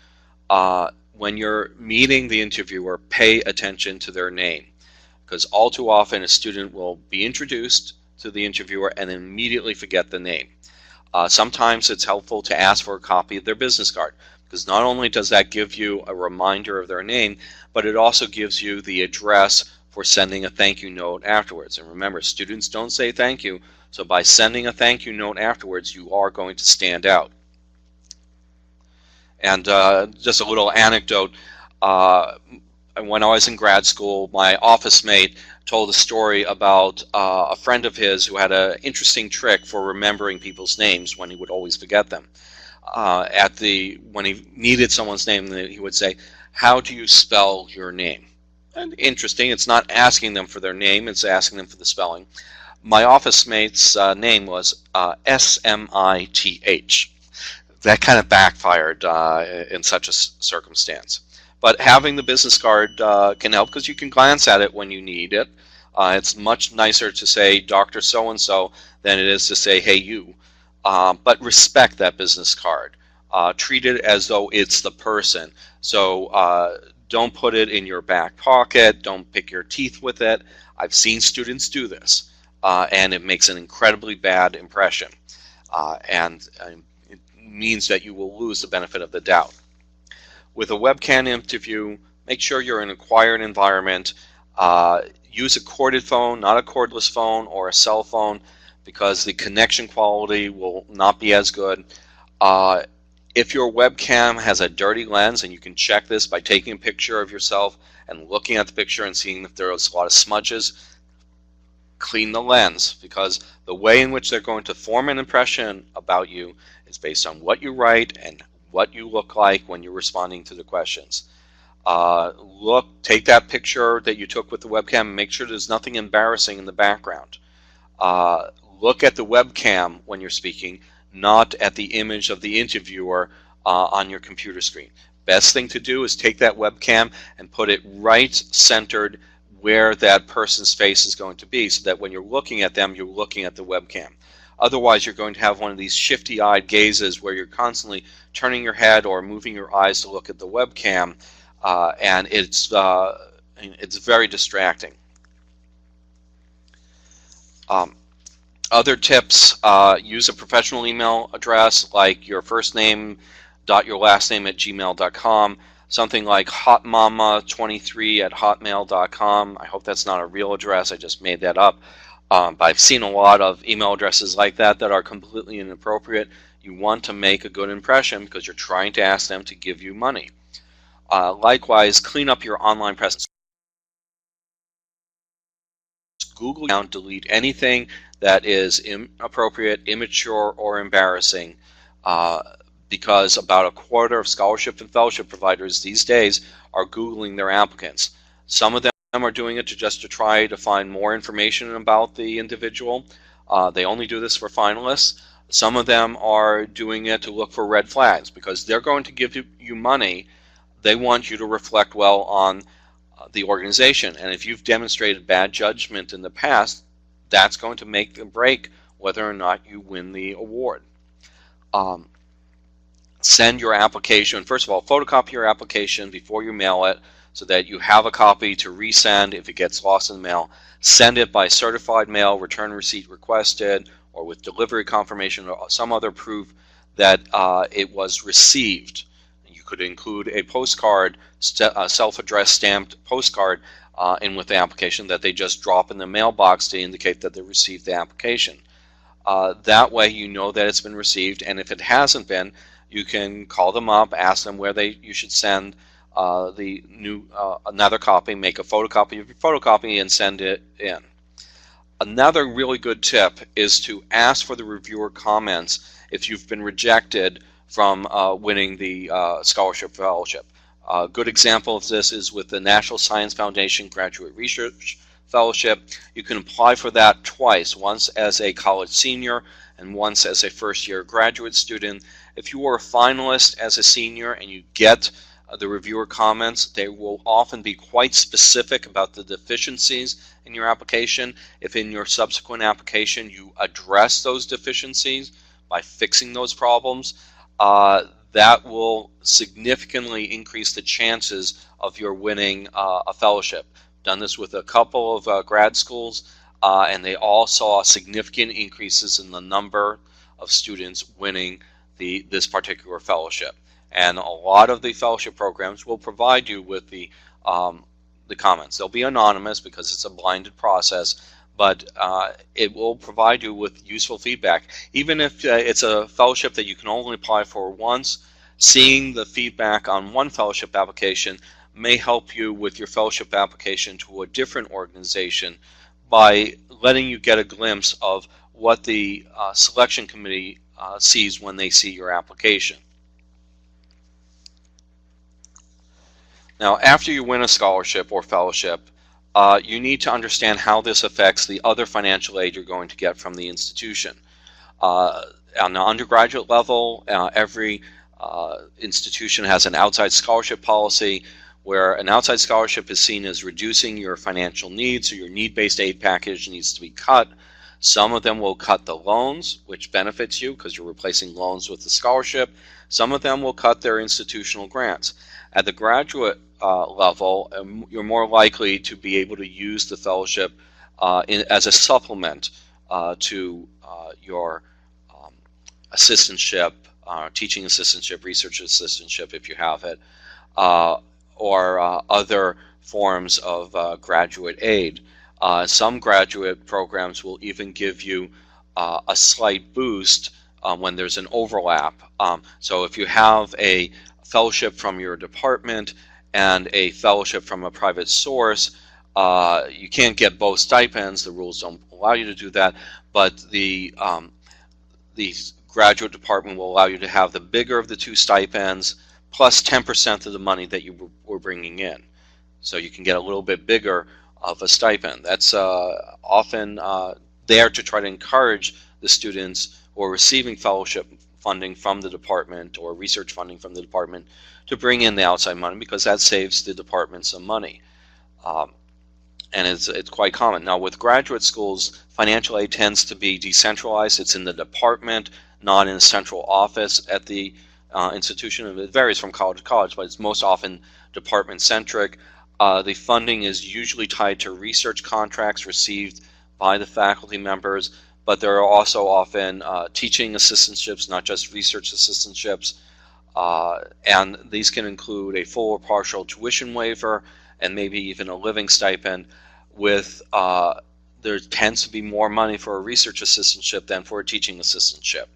When you're meeting the interviewer, pay attention to their name, because all too often a student will be introduced to the interviewer and then immediately forget the name. Sometimes it's helpful to ask for a copy of their business card, because not only does that give you a reminder of their name, but it also gives you the address for sending a thank you note afterwards. And remember, students don't say thank you, so by sending a thank you note afterwards, you are going to stand out. And just a little anecdote, when I was in grad school, my office mate told a story about a friend of his who had an interesting trick for remembering people's names when he would always forget them. When he needed someone's name, he would say, "How do you spell your name?" And interesting, it's not asking them for their name, it's asking them for the spelling. My office mate's name was S-M-I-T-H. That kind of backfired in such a circumstance. But having the business card can help, because you can glance at it when you need it. It's much nicer to say Dr. So-and-so than it is to say, "Hey, you." But respect that business card. Treat it as though it's the person. So don't put it in your back pocket. Don't pick your teeth with it. I've seen students do this, and it makes an incredibly bad impression. And it means that you will lose the benefit of the doubt. With a webcam interview, make sure you're in a quiet environment. use a corded phone, not a cordless phone or a cell phone, because the connection quality will not be as good. If your webcam has a dirty lens, and you can check this by taking a picture of yourself and looking at the picture and seeing if there's a lot of smudges, clean the lens, because the way in which they're going to form an impression about you is based on what you write and what you look like when you're responding to the questions. Take that picture that you took with the webcam and make sure there's nothing embarrassing in the background. Look at the webcam when you're speaking, not at the image of the interviewer on your computer screen. Best thing to do is take that webcam and put it right centered where that person's face is going to be, so that when you're looking at them, you're looking at the webcam. Otherwise, you're going to have one of these shifty-eyed gazes where you're constantly turning your head or moving your eyes to look at the webcam, and it's very distracting. Other tips, use a professional email address like your first name dot your last name at gmail.com, something like hotmama23@hotmail.com. I hope that's not a real address, I just made that up. But I've seen a lot of email addresses like that that are completely inappropriate. You want to make a good impression because you're trying to ask them to give you money. Likewise, clean up your online presence. Google account, delete anything that is inappropriate, immature, or embarrassing, because about a quarter of scholarship and fellowship providers these days are Googling their applicants. Some of them are doing it just to try to find more information about the individual. They only do this for finalists. Some of them are doing it to look for red flags, because they're going to give you money. They want you to reflect well on the organization, and if you've demonstrated bad judgment in the past, that's going to make or break whether or not you win the award. Send your application. First of all, photocopy your application before you mail it, so that you have a copy to resend if it gets lost in the mail. Send it by certified mail, return receipt requested, or with delivery confirmation or some other proof that it was received. You could include a postcard, a self-addressed stamped postcard in with the application that they just drop in the mailbox to indicate that they received the application. That way you know that it's been received, and if it hasn't been, you can call them up, ask them where you should send another copy, make a photocopy of your photocopy, and send it in. Another really good tip is to ask for the reviewer comments if you've been rejected from winning the scholarship fellowship. A good example of this is with the National Science Foundation Graduate Research Fellowship. You can apply for that twice, once as a college senior and once as a first-year graduate student. If you are a finalist as a senior and you get the reviewer comments, they will often be quite specific about the deficiencies in your application. If in your subsequent application you address those deficiencies by fixing those problems, that will significantly increase the chances of your winning a fellowship. Done this with a couple of grad schools, and they all saw significant increases in the number of students winning this particular fellowship. And a lot of the fellowship programs will provide you with the comments. They'll be anonymous because it's a blinded process, but it will provide you with useful feedback. Even if it's a fellowship that you can only apply for once, seeing the feedback on one fellowship application may help you with your fellowship application to a different organization by letting you get a glimpse of what the selection committee sees when they see your application. Now, after you win a scholarship or fellowship, you need to understand how this affects the other financial aid you're going to get from the institution. On the undergraduate level, every institution has an outside scholarship policy, where an outside scholarship is seen as reducing your financial needs, so your need-based aid package needs to be cut. Some of them will cut the loans, which benefits you because you're replacing loans with the scholarship. Some of them will cut their institutional grants. At the graduate level, you're more likely to be able to use the fellowship as a supplement to your assistantship, teaching assistantship, research assistantship if you have it, or other forms of graduate aid. Some graduate programs will even give you a slight boost when there's an overlap. So if you have a fellowship from your department and a fellowship from a private source, you can't get both stipends. The rules don't allow you to do that, but the graduate department will allow you to have the bigger of the two stipends plus 10% of the money that you were bringing in. So you can get a little bit bigger of a stipend. That's often there to try to encourage the students who are receiving fellowship funding from the department or research funding from the department to bring in the outside money, because that saves the department some money. And it's quite common. Now with graduate schools, financial aid tends to be decentralized. It's in the department, not in a central office at the institution. It varies from college to college, but it's most often department-centric. The funding is usually tied to research contracts received by the faculty members, but there are also often teaching assistantships, not just research assistantships, and these can include a full or partial tuition waiver and maybe even a living stipend. With there tends to be more money for a research assistantship than for a teaching assistantship,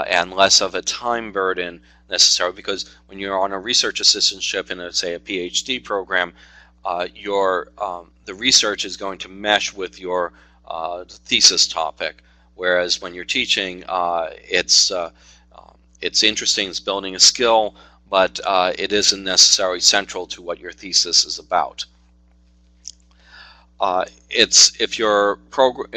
and less of a time burden necessarily, because when you're on a research assistantship in, say, a PhD program, the research is going to mesh with your thesis topic, whereas when you're teaching, it's interesting, it's building a skill, but it isn't necessarily central to what your thesis is about. If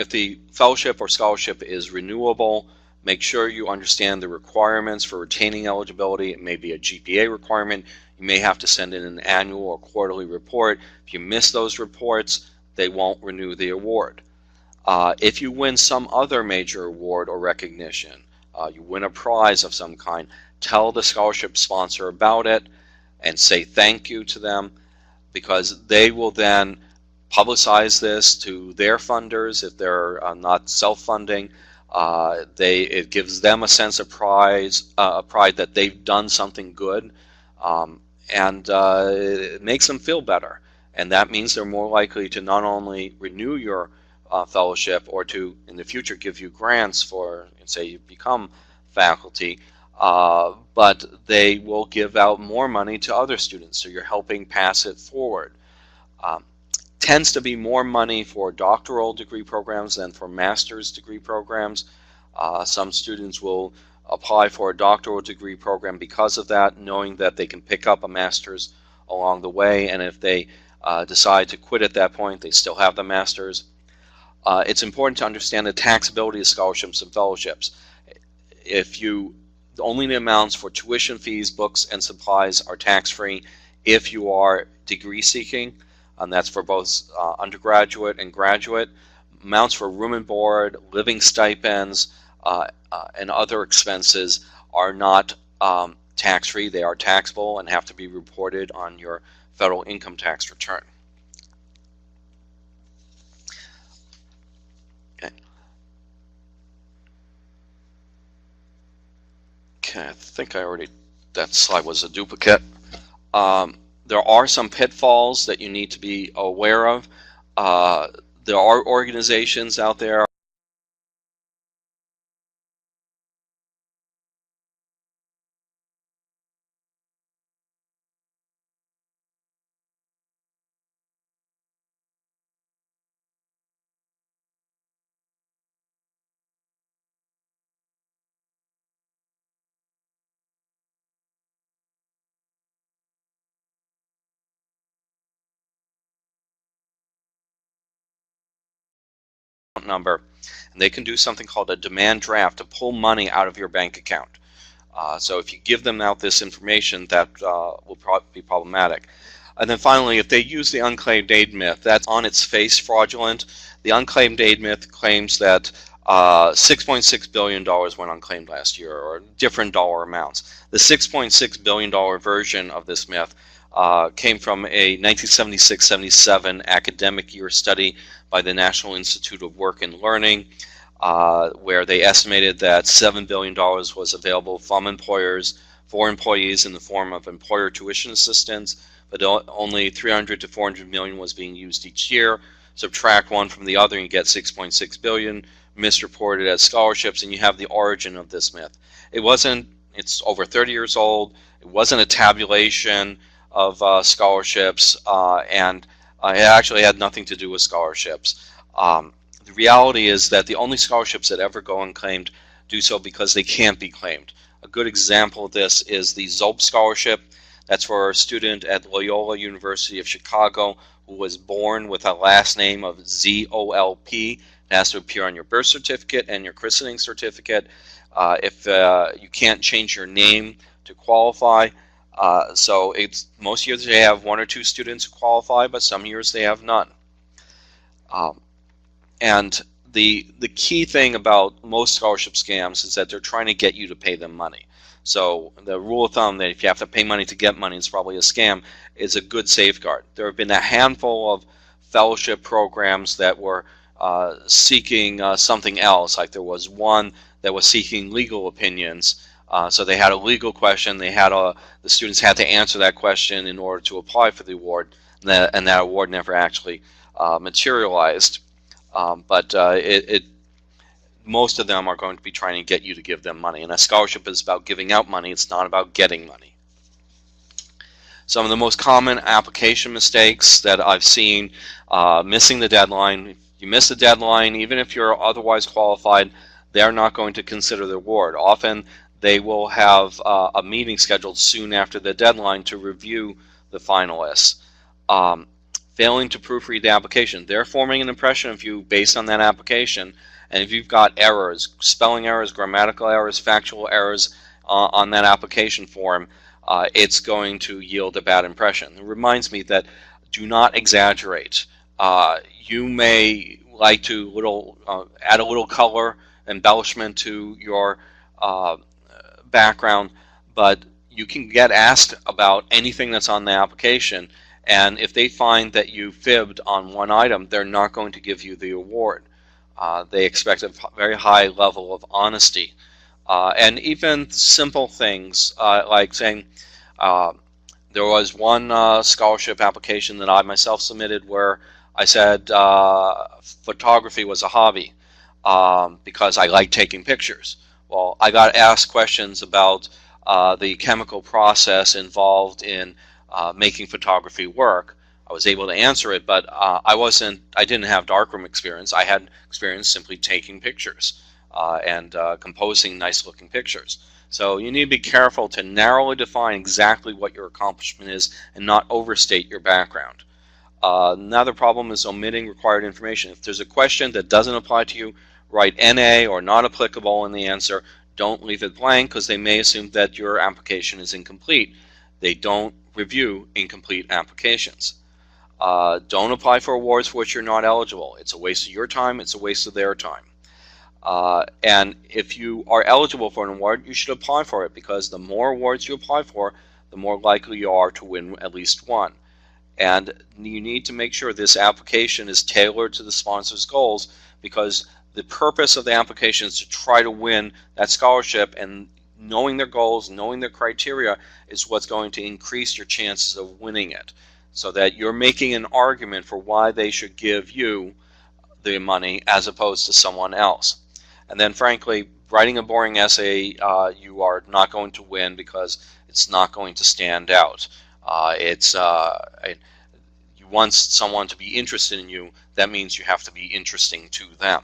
the fellowship or scholarship is renewable, make sure you understand the requirements for retaining eligibility. It may be a GPA requirement. You may have to send in an annual or quarterly report. If you miss those reports, they won't renew the award. If you win some other major award or recognition, you win a prize of some kind, tell the scholarship sponsor about it and say thank you to them, because they will then publicize this to their funders if they're not self-funding. It gives them a sense of pride that they've done something good, and it makes them feel better. And that means they're more likely to not only renew your fellowship or to, in the future, give you grants for, say, you become faculty, but they will give out more money to other students, so you're helping pass it forward. Tends to be more money for doctoral degree programs than for master's degree programs. Some students will apply for a doctoral degree program because of that, knowing that they can pick up a master's along the way, and if they decide to quit at that point, they still have the master's. It's important to understand the taxability of scholarships and fellowships. Only the amounts for tuition fees, books, and supplies are tax-free if you are degree seeking, and that's for both undergraduate and graduate. Amounts for room and board, living stipends, and other expenses are not tax-free. They are taxable and have to be reported on your federal income tax return. Okay, I think that slide was a duplicate. There are some pitfalls that you need to be aware of. There are organizations out there number, and they can do something called a demand draft to pull money out of your bank account. So if you give them out this information, that will probably be problematic. And then finally, if they use the unclaimed aid myth, that's on its face fraudulent. The unclaimed aid myth claims that $6.6 billion went unclaimed last year, or different dollar amounts. The $6.6 billion version of this myth came from a 1976-77 academic year study by the National Institute of Work and Learning, where they estimated that $7 billion was available from employers for employees in the form of employer tuition assistance, but only 300 to 400 million was being used each year. Subtract one from the other and you get 6.6 billion misreported as scholarships, and you have the origin of this myth. It's over 30 years old. It wasn't a tabulation of scholarships, and it actually had nothing to do with scholarships. The reality is that the only scholarships that ever go unclaimed do so because they can't be claimed. A good example of this is the Zolp Scholarship. That's for a student at Loyola University of Chicago who was born with a last name of ZOLP. It has to appear on your birth certificate and your christening certificate. If you can't change your name to qualify, so most years they have one or two students who qualify, but some years they have none. And the key thing about most scholarship scams is that they're trying to get you to pay them money. So the rule of thumb that if you have to pay money to get money, it's probably a scam, is a good safeguard. There have been a handful of fellowship programs that were seeking something else. Like there was one that was seeking legal opinions. So they had a legal question. The students had to answer that question in order to apply for the award, and that award never actually materialized. But most of them are going to be trying to get you to give them money. And a scholarship is about giving out money. It's not about getting money. Some of the most common application mistakes that I've seen, missing the deadline. If you miss the deadline, even if you're otherwise qualified, they're not going to consider the award. Often they will have a meeting scheduled soon after the deadline to review the finalists. Failing to proofread the application. They're forming an impression of you based on that application, and if you've got errors, spelling errors, grammatical errors, factual errors on that application form, it's going to yield a bad impression. It reminds me that do not exaggerate. You may like to add a little color, embellishment to your background, but you can get asked about anything that's on the application, and if they find that you fibbed on one item, they're not going to give you the award. They expect a very high level of honesty. And even simple things like saying, there was one scholarship application that I myself submitted where I said photography was a hobby because I like taking pictures. Well, I got asked questions about the chemical process involved in making photography work. I was able to answer it, but I didn't have darkroom experience. I had experience simply taking pictures and composing nice looking pictures. So you need to be careful to narrowly define exactly what your accomplishment is and not overstate your background. Another problem is omitting required information. If there's a question that doesn't apply to you, write NA or not applicable in the answer. Don't leave it blank because they may assume that your application is incomplete. They don't review incomplete applications. Don't apply for awards for which you're not eligible. It's a waste of your time. It's a waste of their time. And if you are eligible for an award, you should apply for it because the more awards you apply for, the more likely you are to win at least one. And you need to make sure this application is tailored to the sponsor's goals, because the purpose of the application is to try to win that scholarship, and knowing their goals, knowing their criteria is what's going to increase your chances of winning it, so that you're making an argument for why they should give you the money as opposed to someone else. And then frankly, writing a boring essay, you are not going to win because it's not going to stand out. You want someone to be interested in you, that means you have to be interesting to them.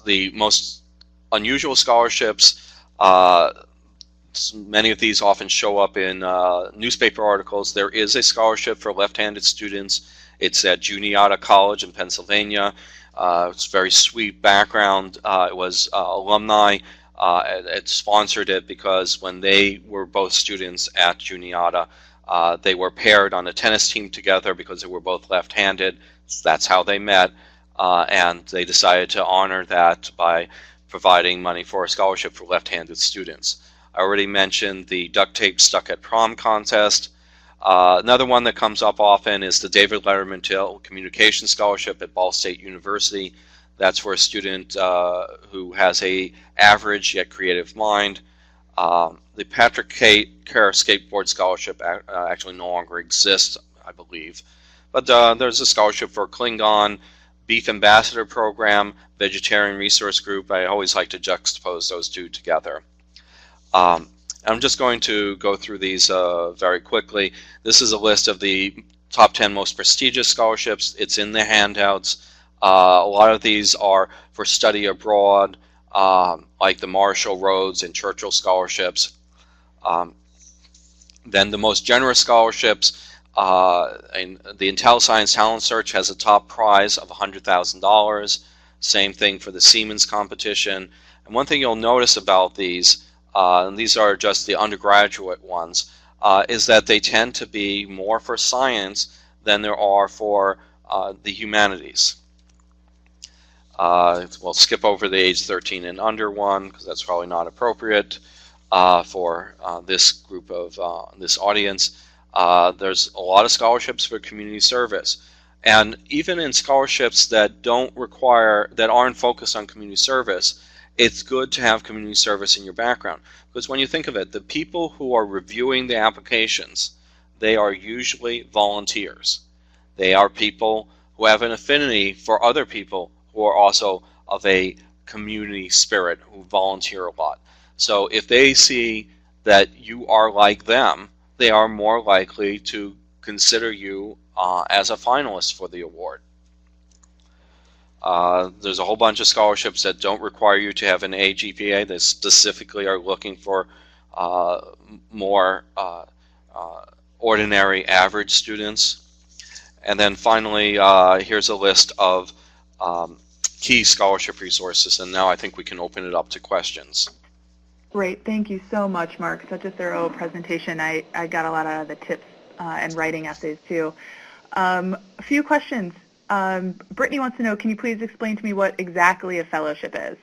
The most unusual scholarships, many of these often show up in newspaper articles. There is a scholarship for left-handed students. It's at Juniata College in Pennsylvania. It's a very sweet background. It was alumni. It sponsored it because when they were both students at Juniata, they were paired on a tennis team together because they were both left-handed. That's how they met, and they decided to honor that by providing money for a scholarship for left-handed students. I already mentioned the duct tape stuck at prom contest. Another one that comes up often is the David Letterman Telecommunications Scholarship at Ball State University. That's for a student who has a average yet creative mind. The Patrick Kerr Skateboard Scholarship actually no longer exists, I believe. But there's a scholarship for Klingon, Beef Ambassador Program, Vegetarian Resource Group. I always like to juxtapose those two together. I'm just going to go through these very quickly. This is a list of the top 10 most prestigious scholarships. It's in the handouts. A lot of these are for study abroad, like the Marshall, Rhodes, and Churchill scholarships. Then the most generous scholarships, and the IntelliScience Talent Search has a top prize of $100,000. Same thing for the Siemens competition. And one thing you'll notice about these, and these are just the undergraduate ones, is that they tend to be more for science than there are for the humanities. We'll skip over the age 13 and under one because that's probably not appropriate for this group of this audience. There's a lot of scholarships for community service, and even in scholarships that aren't focused on community service, it's good to have community service in your background, because when you think of it, the people who are reviewing the applications, they are usually volunteers. They are people who have an affinity for other people who are also of a community spirit, who volunteer a lot. So if they see that you are like them, they are more likely to consider you as a finalist for the award. There's a whole bunch of scholarships that don't require you to have an A GPA. They specifically are looking for more ordinary average students. And then finally, here's a list of key scholarship resources, and now I think we can open it up to questions. Great. Thank you so much, Mark. Such a thorough presentation. I got a lot out of the tips and writing essays, too. A few questions. Brittany wants to know, can you please explain to me what exactly a fellowship is?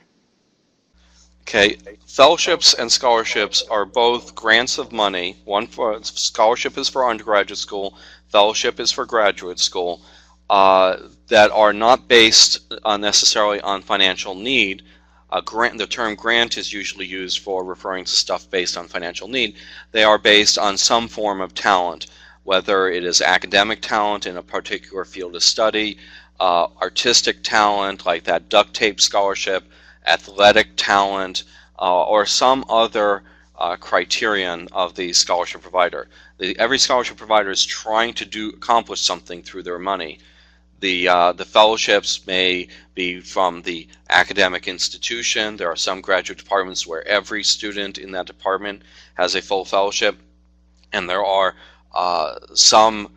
Okay. Fellowships and scholarships are both grants of money. One for scholarship is for undergraduate school, fellowship is for graduate school, that are not based necessarily on financial need. The term grant is usually used for referring to stuff based on financial need. They are based on some form of talent, whether it is academic talent in a particular field of study, artistic talent like that duct tape scholarship, athletic talent, or some other criterion of the scholarship provider. Every scholarship provider is trying to accomplish something through their money. The fellowships may be from the academic institution. There are some graduate departments where every student in that department has a full fellowship, and there are some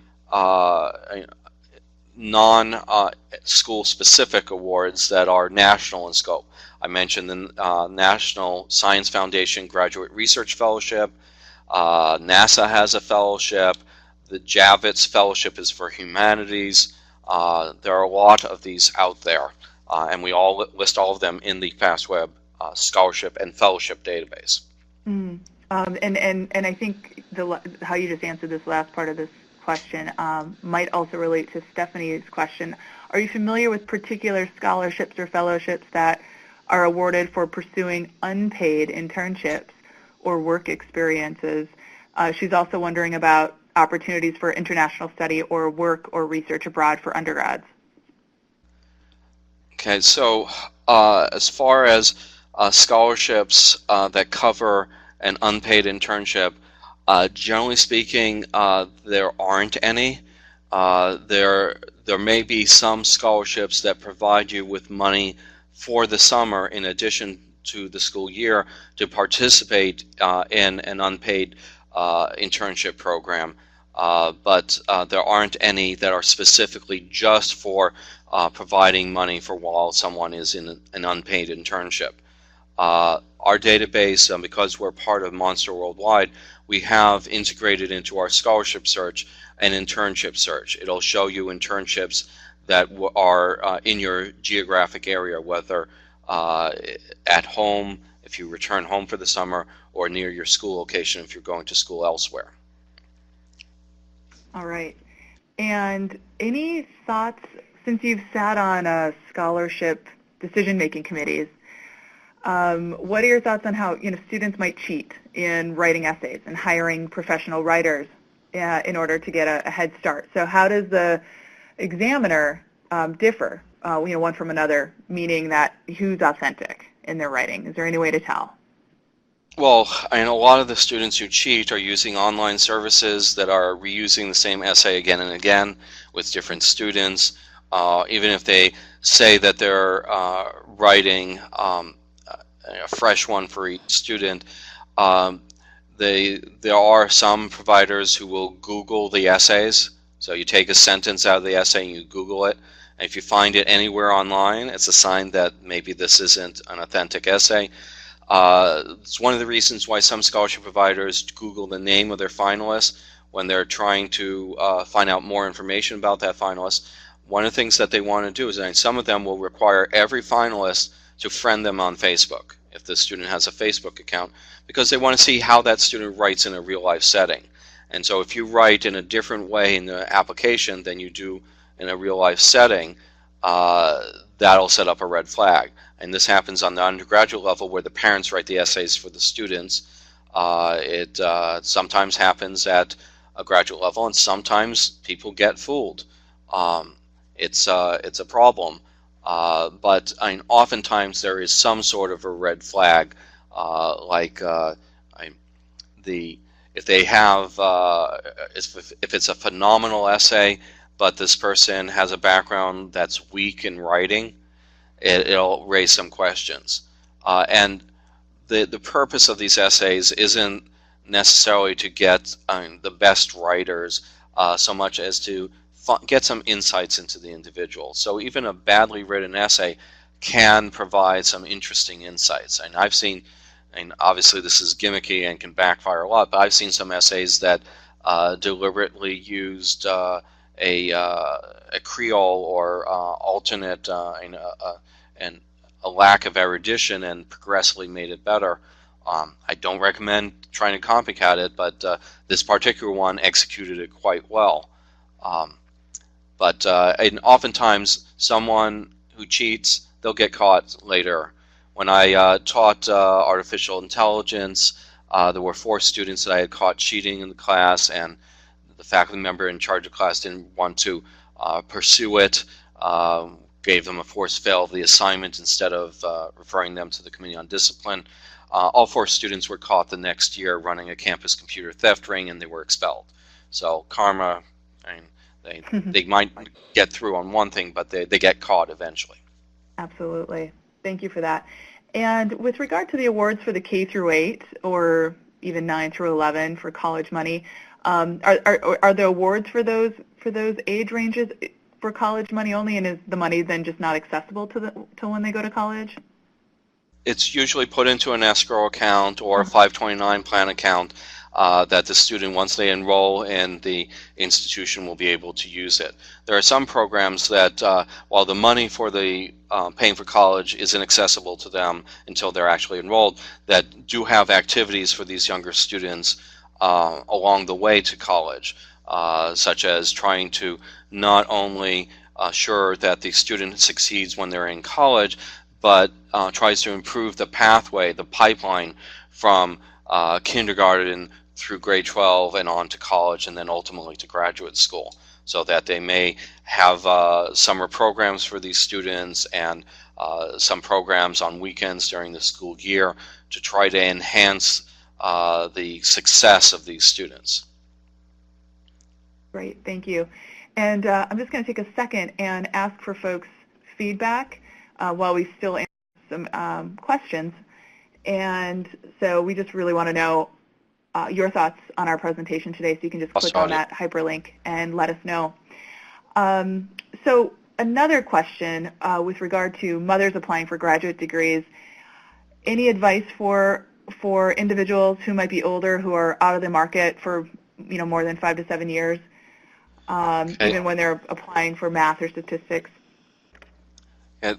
non-school specific awards that are national in scope. I mentioned the National Science Foundation Graduate Research Fellowship. NASA has a fellowship. The Javits Fellowship is for humanities. There are a lot of these out there, and we all list all of them in the FastWeb scholarship and fellowship database. And I think how you just answered this last part of this question might also relate to Stephanie's question. Are you familiar with particular scholarships or fellowships that are awarded for pursuing unpaid internships or work experiences? She's also wondering about opportunities for international study or work or research abroad for undergrads. Okay, so as far as scholarships that cover an unpaid internship, generally speaking, there aren't any. There may be some scholarships that provide you with money for the summer in addition to the school year to participate in an unpaid internship program, but there aren't any that are specifically just for providing money for while someone is in an unpaid internship. Our database, because we're part of Monster Worldwide, we have integrated into our scholarship search an internship search. It'll show you internships that are in your geographic area, whether at home if you return home for the summer, or near your school location if you're going to school elsewhere. All right. And any thoughts, since you've sat on scholarship decision-making committees, What are your thoughts on how students might cheat in writing essays and hiring professional writers in order to get a head start? So how does the examiner differ, one from another, meaning that who's authentic in their writing? Is there any way to tell? Well, I know a lot of the students who cheat are using online services that are reusing the same essay again and again with different students. Even if they say that they're writing a fresh one for each student, there are some providers who will Google the essays. So you take a sentence out of the essay and you Google it. And if you find it anywhere online, it's a sign that maybe this isn't an authentic essay. It's one of the reasons why some scholarship providers Google the name of their finalists when they're trying to find out more information about that finalist. One of the things that they want to do is that some of them will require every finalist to friend them on Facebook if the student has a Facebook account, because they want to see how that student writes in a real-life setting. And so if you write in a different way in the application than you do in a real-life setting, that'll set up a red flag. And this happens on the undergraduate level where the parents write the essays for the students. It sometimes happens at a graduate level, and sometimes people get fooled. It's a problem. But oftentimes there is some sort of a red flag, if they have, if it's a phenomenal essay, but this person has a background that's weak in writing, it'll raise some questions. And the purpose of these essays isn't necessarily to get the best writers so much as to get some insights into the individual. So even a badly written essay can provide some interesting insights. And I've seen, and obviously this is gimmicky and can backfire a lot, but I've seen some essays that deliberately used a Creole or alternate and a lack of erudition and progressively made it better. I don't recommend trying to copycat it, but this particular one executed it quite well. And oftentimes someone who cheats, they'll get caught later. When I taught artificial intelligence, there were 4 students that I had caught cheating in the class, and the faculty member in charge of the class didn't want to pursue it, gave them a forced fail of the assignment instead of referring them to the Committee on Discipline. All 4 students were caught the next year running a campus computer theft ring, and they were expelled. So karma, they might get through on one thing, but they get caught eventually. Absolutely. Thank you for that. And with regard to the awards for the K through 8 or even 9 through 11 for college money, are the awards for those age ranges for college money only, and is the money then just not accessible to when they go to college? It's usually put into an escrow account or a 529 plan account that the student, once they enroll in the institution, will be able to use it. There are some programs that, while the money for the paying for college isn't accessible to them until they're actually enrolled, that do have activities for these younger students along the way to college, such as trying to not only assure that the student succeeds when they're in college, but tries to improve the pathway, the pipeline from kindergarten through grade 12 and on to college and then ultimately to graduate school, so that they may have summer programs for these students and some programs on weekends during the school year to try to enhance the success of these students. Great, thank you. And I'm just going to take a second and ask for folks' feedback while we still answer some questions. And so we just really want to know your thoughts on our presentation today, so you can just click on that hyperlink and let us know. So another question with regard to mothers applying for graduate degrees, any advice for individuals who might be older, who are out of the market for more than 5 to 7 years, even when they're applying for math or statistics? Yeah,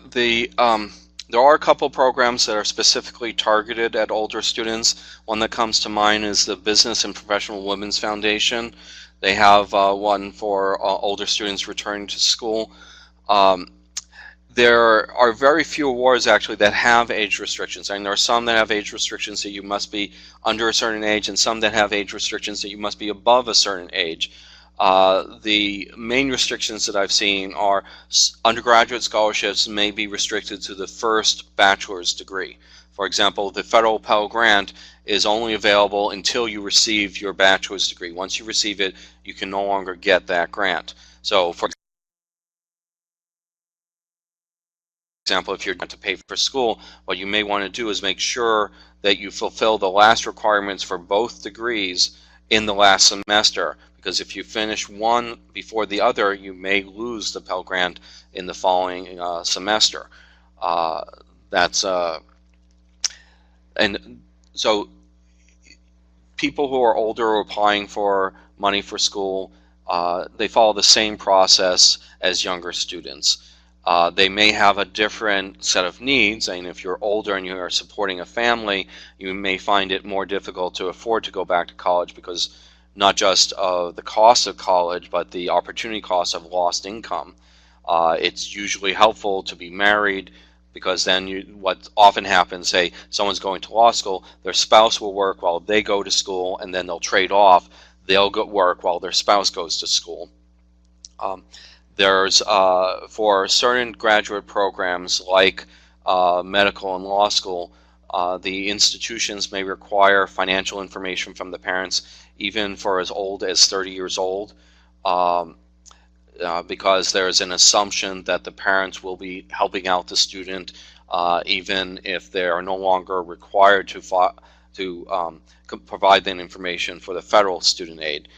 there are a couple programs that are specifically targeted at older students. One that comes to mind is the Business and Professional Women's Foundation. They have one for older students returning to school. there are very few awards actually that have age restrictions. And there are some that have age restrictions that you must be under a certain age, and some that have age restrictions that you must be above a certain age. The main restrictions that I've seen are undergraduate scholarships may be restricted to the first bachelor's degree. For example, the federal Pell Grant is only available until you receive your bachelor's degree. Once you receive it, you can no longer get that grant. So, for example, if you're going to pay for school, what you may want to do is make sure that you fulfill the last requirements for both degrees in the last semester, because if you finish one before the other, you may lose the Pell Grant in the following semester. And so people who are older or applying for money for school, they follow the same process as younger students. They may have a different set of needs. I mean, if you're older and you are supporting a family, you may find it more difficult to afford to go back to college because not just of the cost of college, but the opportunity cost of lost income. It's usually helpful to be married, because then what often happens, say someone's going to law school, their spouse will work while they go to school, and then they'll trade off. They'll go work while their spouse goes to school. There's, for certain graduate programs like medical and law school, the institutions may require financial information from the parents, even for as old as 30 years old, because there's an assumption that the parents will be helping out the student even if they are no longer required to provide that information for the federal student aid.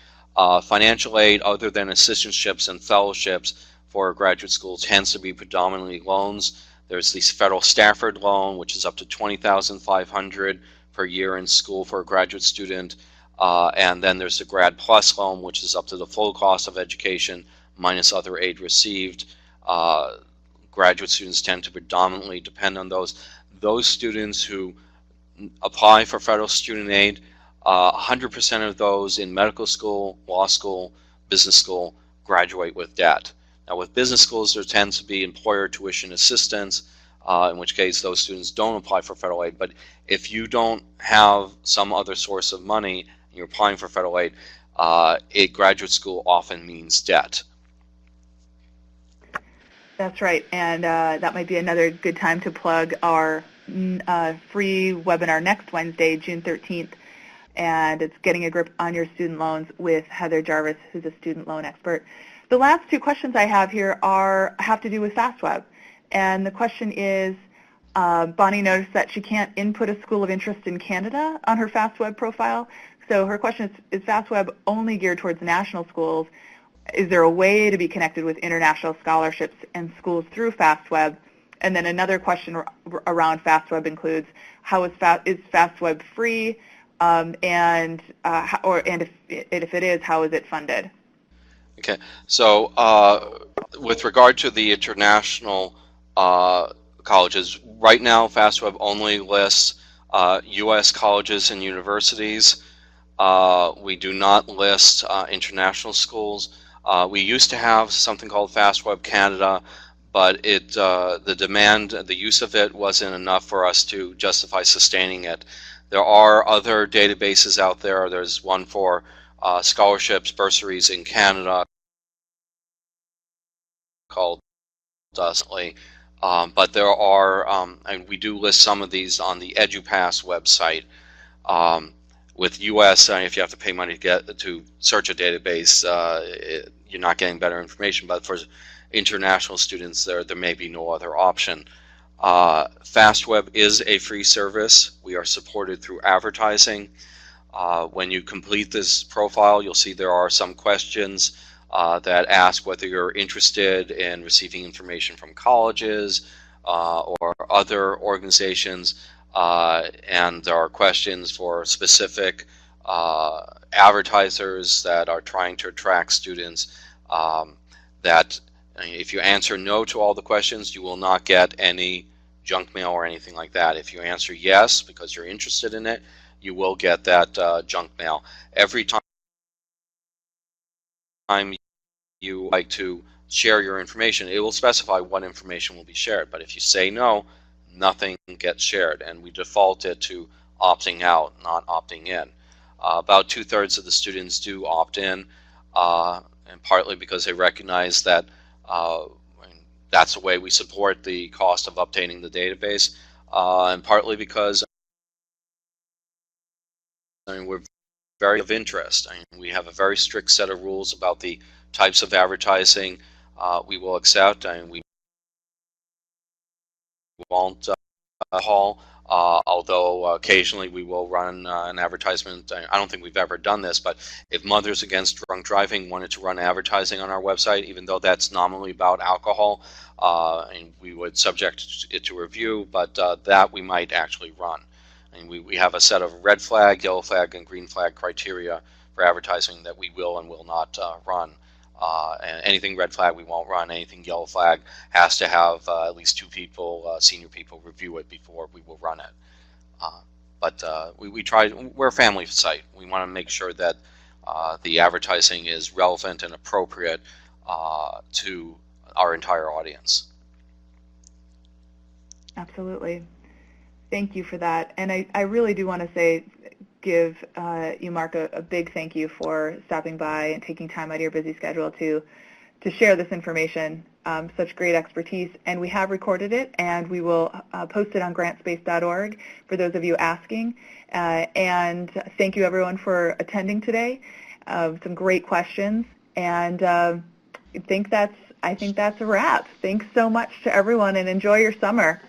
Financial aid other than assistantships and fellowships for graduate schools tends to be predominantly loans. There's the federal Stafford loan, which is up to $20,500 per year in school for a graduate student, and then there's the Grad Plus loan, which is up to the full cost of education minus other aid received. Graduate students tend to predominantly depend on those. Those students who apply for federal student aid, 100% of those in medical school, law school, business school graduate with debt. Now with business schools, there tends to be employer tuition assistance, in which case those students don't apply for federal aid. But if you don't have some other source of money and you're applying for federal aid, graduate school often means debt. That's right, and that might be another good time to plug our free webinar next Wednesday, June 13th, and it's Getting a Grip on Your Student Loans with Heather Jarvis, who's a student loan expert. The last two questions I have here have to do with FastWeb, and the question is, Bonnie noticed that she can't input a school of interest in Canada on her FastWeb profile, so her question is FastWeb only geared towards national schools? Is there a way to be connected with international scholarships and schools through FastWeb? And then another question around FastWeb includes, is FastWeb free, and if it is, how is it funded? Okay, so with regard to the international colleges, right now FastWeb only lists U.S. colleges and universities. We do not list international schools. We used to have something called FastWeb Canada, but the demand, the use of it wasn't enough for us to justify sustaining it. There are other databases out there. There's one for scholarships, bursaries in Canada called Dustly, but there are, and we do list some of these on the EduPass website. With U.S., if you have to pay money to search a database, you're not getting better information. But for international students, there may be no other option. FastWeb is a free service. We are supported through advertising. When you complete this profile, you'll see there are some questions that ask whether you're interested in receiving information from colleges or other organizations. And there are questions for specific advertisers that are trying to attract students, that if you answer no to all the questions, you will not get any junk mail or anything like that. If you answer yes because you're interested in it, you will get that junk mail. Every time you like to share your information. It will specify what information will be shared, but if you say no, nothing gets shared, and we default it to opting out, not opting in. About 2/3 of the students do opt in, and partly because they recognize that that's the way we support the cost of obtaining the database, and partly because we're very of interest. We have a very strict set of rules about the types of advertising we will accept, and we won't haul, although occasionally we will run an advertisement. I don't think we've ever done this, but if Mothers Against Drunk Driving wanted to run advertising on our website, even though that's nominally about alcohol, and we would subject it to review, but that we might actually run. And we have a set of red flag, yellow flag, and green flag criteria for advertising that we will and will not run. And anything red flag we won't run. Anything yellow flag has to have at least 2 people, senior people, review it before we will run it. But we try. We're a family site. We want to make sure that the advertising is relevant and appropriate to our entire audience. Absolutely. Thank you for that. And I really do want to give you, Mark, a big thank you for stopping by and taking time out of your busy schedule to share this information. Such great expertise. And we have recorded it, and we will post it on grantspace.org for those of you asking. And thank you, everyone, for attending today. Some great questions. And I think that's a wrap. Thanks so much to everyone, and enjoy your summer.